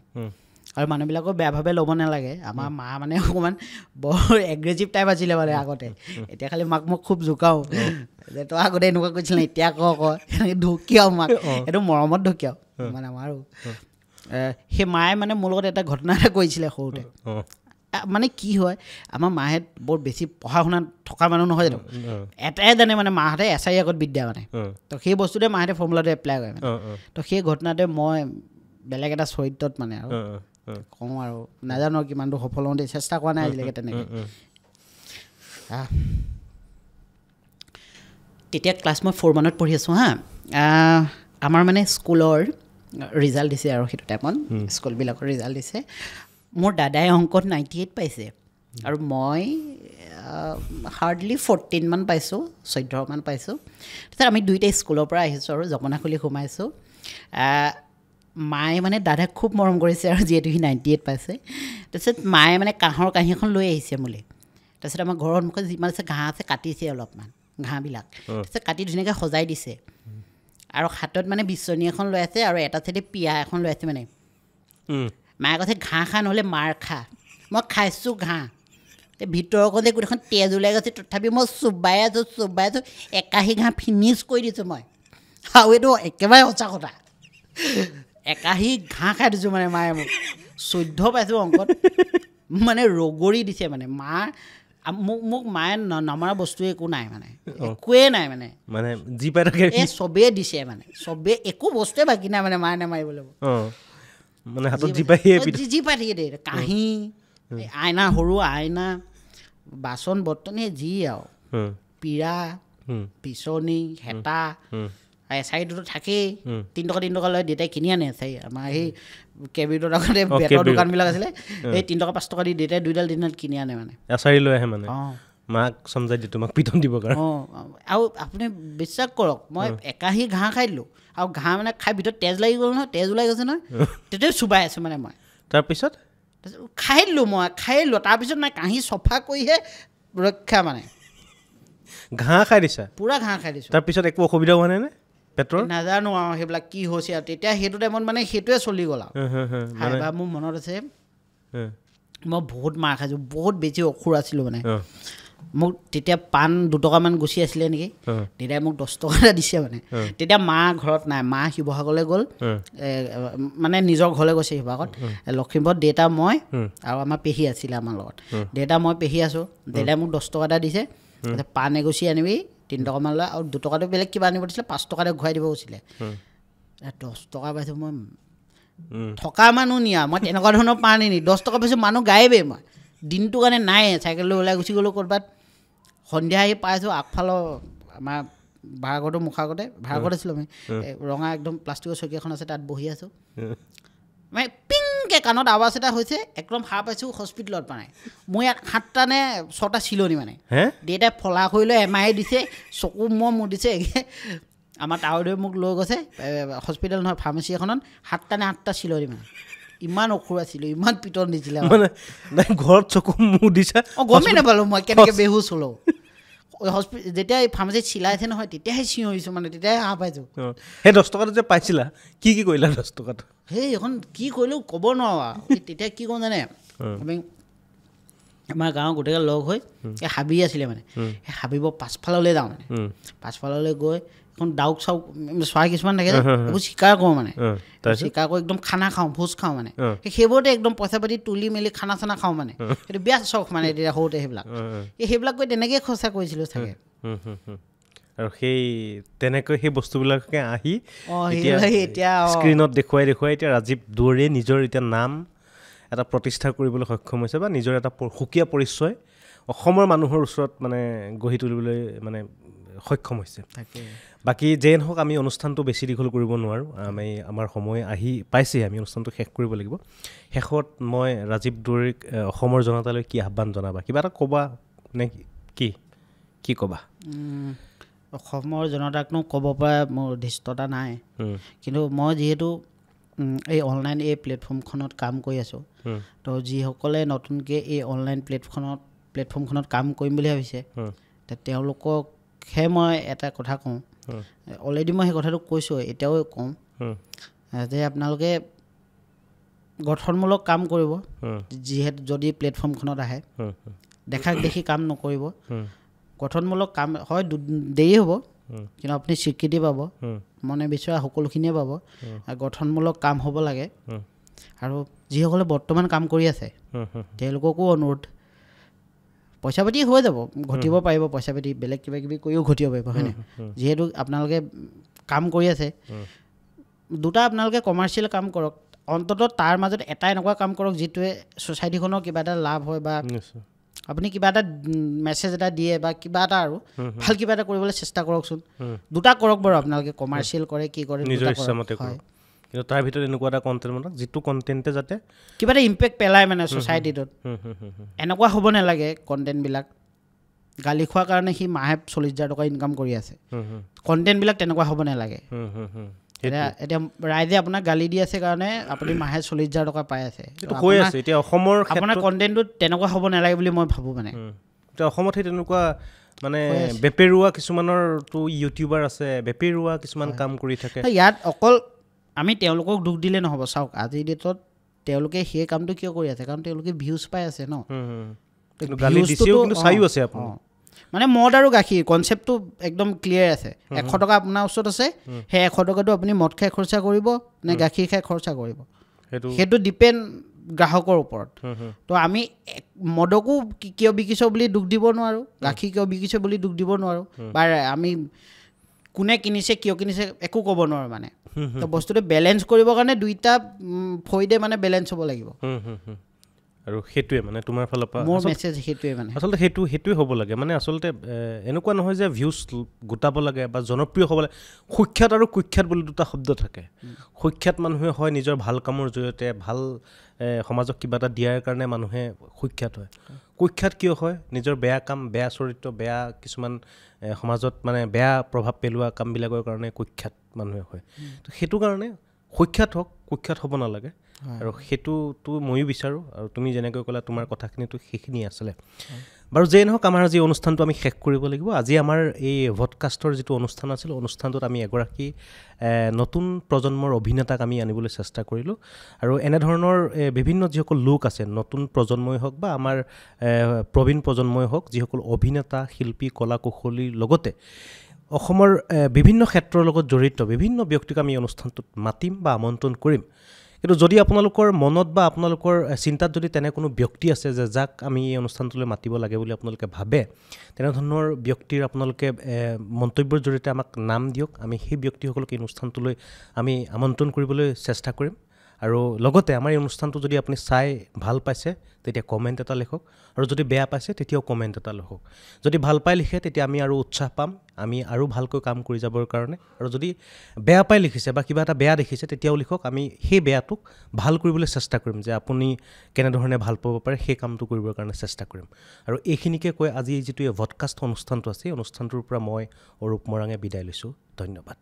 [SPEAKER 1] আৰু মানুহবিলাকৰ বেয়াভাৱে ল'ব নালাগে আমাৰ মা মানে অকণমান বৰ এগ্ৰেছিভ টাইপ আছিলে মানে আগতে এতিয়া খালি মাক মই খুব জোকাওঁ যে তই আগতে এনেকুৱা কৈছিল এতিয়া এনেকৈ ঢুকিয়াও মাক এইটো মৰমত ঢুকিয়াও মানে আমাৰো সেই মায়ে মানে মোৰ লগত এটা ঘটনা এটা কৰিছিলে সৰুতে মানে কি হয় আমাৰ মাহে বৰ বেছি পঢ়া শুনা থকা মানুহ নহয় জানো এটাই জানে মানে মাহঁতে এছাই আগত বিদ্যা মানে তো সেই বস্তুতে মাহঁতে ফৰ্মুলাটো এপ্লাই কৰে মানে তো সেই ঘটনাতে মই বেলেগ এটা চৰিত্ৰত মানে আৰু কওঁ আৰু নাজানো কিমানটো সফল হওঁতে চেষ্টা কৰা নাই আজিলৈকে তেনেকৈ তেতিয়া ক্লাছ মই 4 মানত পঢ়ি আছোঁ আমাৰ মানে স্কুলৰ ৰিজাল্ট দিছে আৰু সেইটো টাইমত স্কুলবিলাকৰ ৰিজাল্ট দিছে মোৰ দাদাই অংকত 98 পাইছে আৰু মই হাৰ্ডলি 14 মান পাইছোঁ 14 মান পাইছোঁ তাৰপিছত আমি দুইটাই স্কুলৰ পৰা আহিছোঁ আৰু জপনাখুলি সোমাইছোঁ মায়ে মানে দাদাক খুব মৰম কৰিছে আৰু যিহেতু সি 98 পাইছে তাৰপিছত মায়ে মানে কাঁহৰ কাঁহী এখন লৈ আহিছে মোলৈ তাৰপিছত আমাৰ ঘৰৰ সন্মুখত যিমান আছে ঘাঁহ আছে কাটিছে অলপমান ঘাঁহবিলাক তাৰপিছত কাটি ধুনীয়াকৈ সজাই দিছে আৰু হাতত মানে বিচনী এখন লৈ আছে আৰু এটা চাইডে পিয়া এখন লৈ আছে মানে মায়ে কৈছে ঘাঁহ খা নহ'লে মাৰ খা মই খাইছোঁ ঘাঁহ এই ভিতৰৰ কতে গোটেইখন তেজ ওলাই গৈছে তথাপি মই চুবাই আছোঁ একাহী ঘাঁহ ফিনিছ কৰি দিছোঁ মই আৰু এইটো একেবাৰে সঁচা কথা একাহী ঘাঁহ খাই দিছোঁ মানে মায়ে মোক 14 পাইছোঁ অংকত মানে ৰগৰি দিছে মানে মাৰ মোক মায়ে নমৰা বস্তু একো নাই মানে একোৱেই নাই মানে
[SPEAKER 2] যি পাই থাকে
[SPEAKER 1] চবেই দিছে মানে চবেই একো বস্তুৱে বাকী নাই মানে মায়ে নামাৰিবলৈ
[SPEAKER 2] মানে হাতত যি পাই
[SPEAKER 1] থাকে দে কাঁহী আইনা সৰু আইনা বাচন বৰ্তন যি আৰু পিৰা পিচনি হেতা এছাৰিটোতো থাকেই 3 টকা লৈ দেউতাই কিনি আনে এছাৰি আমাৰ সেই কেবিনৰ আগতে বেতৰ দোকানবিলাক আছিলে এই 3 টকা 5 টকা দি দেউতাই 2-3 কিনি আনে মানে
[SPEAKER 2] এছাৰি লৈ আহে মানে মাক চমজাই দিয়ে তোমাক পিটন দিব কাৰণে
[SPEAKER 1] আৰু আপুনি বিশ্বাস কৰক মই একাহী ঘাঁহ খাই দিলোঁ আৰু ঘাঁহ মানে খাই ভিতৰত তেজ লাগি গ'ল নহয় তেজ ওলাই গৈছে নহয় তেতিয়া চুবাই আছোঁ মানে মই
[SPEAKER 2] তাৰপিছত
[SPEAKER 1] খাই দিলোঁ তাৰপিছত নাই কাঁহী চফা কৰিহে ৰক্ষা মানে
[SPEAKER 2] ঘাঁহ খাই দিছা
[SPEAKER 1] পূৰা ঘাঁহ খাই দিছোঁ
[SPEAKER 2] তাৰপিছত একো অসুবিধা হোৱা নাই নে পেটৰ
[SPEAKER 1] নাজানো আৰু সেইবিলাক কি হৈছে আৰু তেতিয়া সেইটো টাইমত মানে সেইটোৱে চলি গ'ল আৰু মোৰ মনত আছে মই বহুত মাৰ খাইছোঁ বহুত বেছি অসুৰ আছিলোঁ মানে মোক তেতিয়া পাণ 2 টকামান গুচি আছিলে নেকি দেউতাই মোক 10 টকা এটা দিছে মানে তেতিয়া মা ঘৰত নাই মা শিৱসাগৰলৈ গ'ল মানে নিজৰ ঘৰলৈ গৈছে শিৱসাগৰত লখিমপুৰত দেউতা মই আৰু আমাৰ পেহী আছিলে আমাৰ লগত দেউতা মই পেহী আছোঁ দেউতাই মোক 10 টকা এটা দিছে পাণ এগুচি আনিবি 3 টকামান লৈ আৰু 2 টকাটো বেলেগ কিবা আনিব দিছিলে 5 টকাতে ঘূৰাই দিব কৈছিলে 10 টকা পাইছোঁ মই থকা মানুহ নিয়া মই তেনেকুৱা ধৰণৰ পাণ আনি 10 টকা পাইছোঁ মানুহ গায়েবেই মই দিনটোৰ কাৰণে নাই চাইকেল লৈ ওলাই গুচি গ'লোঁ ক'ৰবাত সন্ধিয়া আহি পাইছোঁ আগফালৰ আমাৰ ভাড়াঘৰটো মুখাগতে ভাড়াঘৰত আছিলোঁ আমি ৰঙা একদম প্লাষ্টিকৰ চকী এখন আছে তাত বহি আছোঁ মানে পিংকৈ কাণত আৱাজ এটা হৈছে একদম সাৰ পাইছোঁ হস্পিটেলত মানে মোৰ ইয়াত 7টা নে 6টা চিলনি মানে দেউতাই ফলা কৰি লৈ এমাহে দিছে চকু মোৰ দিছে আমাৰ টাউৰে মোক লৈ গৈছে হস্পিটেল নহয় ফাৰ্মাচী এখনত 7টা নে 8টা চিলনি মানে ইমান অসুৰ আছিলোঁ ইমান পিটন দিছিলে
[SPEAKER 2] মানে ঘৰত চকু মোৰ দিছা
[SPEAKER 1] গমেই নাপালোঁ মই কেনেকৈ বেহুচ হ'লোঁ যেতিয়া এই ফাৰ্মাচীত চিলাইছে নহয় তেতিয়াহে চিঞৰিছোঁ মানে তেতিয়াহে হাঁহ পাইছোঁ
[SPEAKER 2] সেই 10 টকাটো যে পাইছিলা কি কৰিলা 10 টকাটো
[SPEAKER 1] সেই এখন কি কৰিলোঁ ক'ব নোৱাৰোঁ আৰু তেতিয়া কি কৰোঁ জানে আমি আমাৰ গাঁৱৰ গোটেইগাল লগ হৈ এই হাবি আছিলে মানে সেই হাবিবোৰ পাছফাললৈ যাওঁ মানে পাছফাললৈ গৈ এখন ডাউক চাউক চৰাই কিছুমান থাকে এইবোৰ চিকাৰ কৰোঁ মানে চিকাৰ কৰি একদম খানা খাওঁ ভোজ খাওঁ মানে সেইবোৰতে একদম পইচা পাতি তুলি মেলি খানা চানা খাওঁ মানে সেইটো বেয়া চখ মানে তেতিয়া সৰুতে সেইবিলাক কৰি তেনেকৈয়ে খৰচা কৰিছিলোঁ চাগে
[SPEAKER 2] আৰু সেই তেনেকৈ সেই বস্তুবিলাকে আহি
[SPEAKER 1] এতিয়া
[SPEAKER 2] স্ক্ৰীণত দেখুৱাই এতিয়া ৰাজীৱ দুৱৰীয়ে নিজৰ এতিয়া নাম এটা প্ৰতিষ্ঠা কৰিবলৈ সক্ষম হৈছে বা নিজৰ এটা সুকীয়া পৰিচয় অসমৰ মানুহৰ ওচৰত মানে গঢ়ি তুলিবলৈ মানে সক্ষম হৈছে। বাকী যেই নহওক আমি অনুষ্ঠানটো বেছি দীঘল কৰিব নোৱাৰোঁ, আমাৰ সময় আহি পাইছেই, আমি অনুষ্ঠানটো শেষ কৰিব লাগিব। শেষত মই ৰাজীৱ দুৱৰীক অসমৰ জনতালৈ কি আহ্বান জনাবা, কিবা এটা ক'বা নে কি ক'বা?
[SPEAKER 1] অসমৰ জনতাকনো ক'ব পৰা মোৰ উদ্দিষ্টতা নাই, কিন্তু মই যিহেতু এই অনলাইন এই প্লেটফৰ্মখনত কাম কৰি আছোঁ, তো যিসকলে নতুনকৈ এই অনলাইন প্লেটফৰ্মখনত কাম কৰিম বুলি ভাবিছে তেওঁলোককহে মই এটা কথা কওঁ, অলৰেডি মই সেই কথাটো কৈছোঁ, এতিয়াও কওঁ যে আপোনালোকে গঠনমূলক কাম কৰিব। যিহেতু যদি প্লেটফৰ্মখনত আহে দেখাক দেখি কাম নকৰিব। গঠনমূলক কাম হয়, দেৰি হ'ব কিন্তু আপুনি স্বীকৃতি পাব, মনে বিচৰা সকলোখিনিয়ে পাব। গঠনমূলক কাম হ'ব লাগে। আৰু যিসকলে বৰ্তমান কাম কৰি আছে তেওঁলোককো অনুৰোধ, পইচা পাতি হৈ যাব, ঘটিব পাৰিব, পইচা পাতি বেলেগ কিবা কিবি কৰিও ঘটিব পাৰিব, হয়নে? যিহেতু আপোনালোকে কাম কৰি আছে, দুটা আপোনালোকে কমাৰ্চিয়েল কাম কৰক, অন্ততঃ তাৰ মাজত এটা এনেকুৱা কাম কৰক যিটোৱে ছ'চাইটিখনৰ কিবা এটা লাভ হয়, বা আপুনি কিবা এটা মেছেজ এটা দিয়ে বা কিবা এটা আৰু ভাল কিবা এটা কৰিবলৈ চেষ্টা কৰকচোন। দুটা কৰক বাৰু, আপোনালোকে কমাৰ্চিয়েল কৰে কি কৰে
[SPEAKER 2] নিজৰ ইচ্ছামতে কৰক, কিন্তু তাৰ ভিতৰত এনেকুৱা এটা কণ্টেণ্ট বনাওক যিটো কণ্টেণ্টে যাতে
[SPEAKER 1] কিবা এটা ইম্পেক্ট পেলায় মানে ছ'চাইটিটোত। এনেকুৱা হ'ব নালাগে কণ্টেণ্টবিলাক গালি খোৱাৰ কাৰণে সি মাহে 40,000 টকা ইনকাম কৰি আছে, কণ্টেণ্টবিলাক তেনেকুৱা হ'ব নালাগে। এতিয়া ৰাইজে আপোনাক গালি দি আছে কাৰণে আপুনি মাহে 40,000 টকা পাই আছে,
[SPEAKER 2] এতিয়া অসমৰ
[SPEAKER 1] আপোনাৰ কণ্টেণ্টটো তেনেকুৱা হ'ব নালাগে বুলি মই ভাবোঁ। মানে
[SPEAKER 2] এতিয়া অসমত সেই তেনেকুৱা মানে বেপেৰুৱা কিছুমানৰতো ইউটিউবাৰ আছে, বেপেৰুৱা কিছুমান কাম কৰি থাকে।
[SPEAKER 1] ইয়াত অকল আমি তেওঁলোকক দুখ দিলে নহ'ব। চাওক, আজিৰ ডেটত তেওঁলোকে সেই কামটো কিয় কৰি আছে? কাৰণ তেওঁলোকে ভিউজ পাই আছে ন। মানে মদ আৰু গাখীৰ কনচেপ্টটো একদম ক্লিয়াৰ আছে। 100 টকা আপোনাৰ ওচৰত আছে, সেই 100 টকাটো আপুনি মদ খাই খৰচা কৰিব নে গাখীৰ খাই খৰচা কৰিব, সেইটো ডিপেণ্ড গ্ৰাহকৰ ওপৰত। তো আমি মদকো কিয় বিকিছ বুলি দুখ দিব নোৱাৰোঁ, গাখীৰ কিয় বিকিছ বুলি দুখ দিব নোৱাৰোঁ, বা আমি কোনে কিনিছে কিয় কিনিছে একো ক'ব নোৱাৰোঁ। মানে তো বস্তুটো বেলেঞ্চ কৰিবৰ কাৰণে দুইটা ফৈদে মানে বেলেঞ্চ হ'ব লাগিব।
[SPEAKER 2] আৰু সেইটোৱে মানে তোমাৰ ফালৰ পৰা
[SPEAKER 1] মোৰ মেছেজ সেইটোৱে, মানে
[SPEAKER 2] আচলতে সেইটোৱে হ'ব লাগে। মানে আচলতে এনেকুৱা নহয় যে ভিউজ গোটাব লাগে বা জনপ্ৰিয় হ'ব লাগে। সুখ্যাত আৰু কুখ্যাত বুলি দুটা শব্দ থাকে। সুখ্যাত মানুহে হয় নিজৰ ভাল কামৰ জৰিয়তে, ভাল সমাজক কিবা এটা দিয়াৰ কাৰণে মানুহে সুখ্যাত হয়। কুখ্যাত কিয় হয়? নিজৰ বেয়া কাম, বেয়া চৰিত্ৰ, বেয়া কিছুমান সমাজত মানে বেয়া প্ৰভাৱ পেলোৱা কামবিলাকৰ কাৰণে কুখ্যাত মানুহে হয়। তো সেইটো কাৰণে সুখ্যাত হওক, কুখ্যাত হ'ব নালাগে। আৰু সেইটোতো ময়ো বিচাৰোঁ। আৰু তুমি যেনেকৈ ক'লা তোমাৰ কথাখিনিতো সেইখিনি আছিলে বাৰু। যেই নহওক, আমাৰ আজি অনুষ্ঠানটো আমি শেষ কৰিব লাগিব। আজি আমাৰ এই ভডকাষ্টৰ যিটো অনুষ্ঠান আছিল, অনুষ্ঠানটোত আমি এগৰাকী নতুন প্ৰজন্মৰ অভিনেতাক আমি আনিবলৈ চেষ্টা কৰিলোঁ। আৰু এনেধৰণৰ বিভিন্ন যিসকল লোক আছে, নতুন প্ৰজন্মই হওক বা আমাৰ প্ৰবীণ প্ৰজন্মই হওক, যিসকল অভিনেতা, শিল্পী, কলা কুশলীৰ লগতে অসমৰ বিভিন্ন ক্ষেত্ৰৰ লগত জড়িত বিভিন্ন ব্যক্তিক আমি অনুষ্ঠানটোত মাতিম বা আমন্ত্ৰণ কৰিম। কিন্তু যদি আপোনালোকৰ মনত বা আপোনালোকৰ চিন্তাত যদি তেনে কোনো ব্যক্তি আছে যে যাক আমি এই অনুষ্ঠানটোলৈ মাতিব লাগে বুলি আপোনালোকে ভাবে, তেনেধৰণৰ ব্যক্তিৰ আপোনালোকে মন্তব্যৰ জৰিয়তে আমাক নাম দিয়ক। আমি সেই ব্যক্তিসকলক এই অনুষ্ঠানটোলৈ আমি আমন্ত্ৰণ কৰিবলৈ চেষ্টা কৰিম। আৰু লগতে আমাৰ এই অনুষ্ঠানটো যদি আপুনি চাই ভাল পাইছে তেতিয়া কমেণ্ট এটা লিখক, আৰু যদি বেয়া পাইছে তেতিয়াও কমেণ্ট এটা লিখক। যদি ভাল পাই লিখে তেতিয়া আমি আৰু উৎসাহ পাম, আমি আৰু ভালকৈ কাম কৰি যাবৰ কাৰণে। আৰু যদি বেয়া পাই লিখিছে বা কিবা এটা বেয়া দেখিছে তেতিয়াও লিখক, আমি সেই বেয়াটোক ভাল কৰিবলৈ চেষ্টা কৰিম, যে আপুনি কেনেধৰণে ভাল পাব পাৰে সেই কামটো কৰিবৰ কাৰণে চেষ্টা কৰিম। আৰু এইখিনিকে কৈ আজি যিটো ভডকাষ্ট অনুষ্ঠানটো আছে, এই অনুষ্ঠানটোৰ পৰা মই অৰূপ মৰাঙে বিদায় লৈছোঁ। ধন্যবাদ।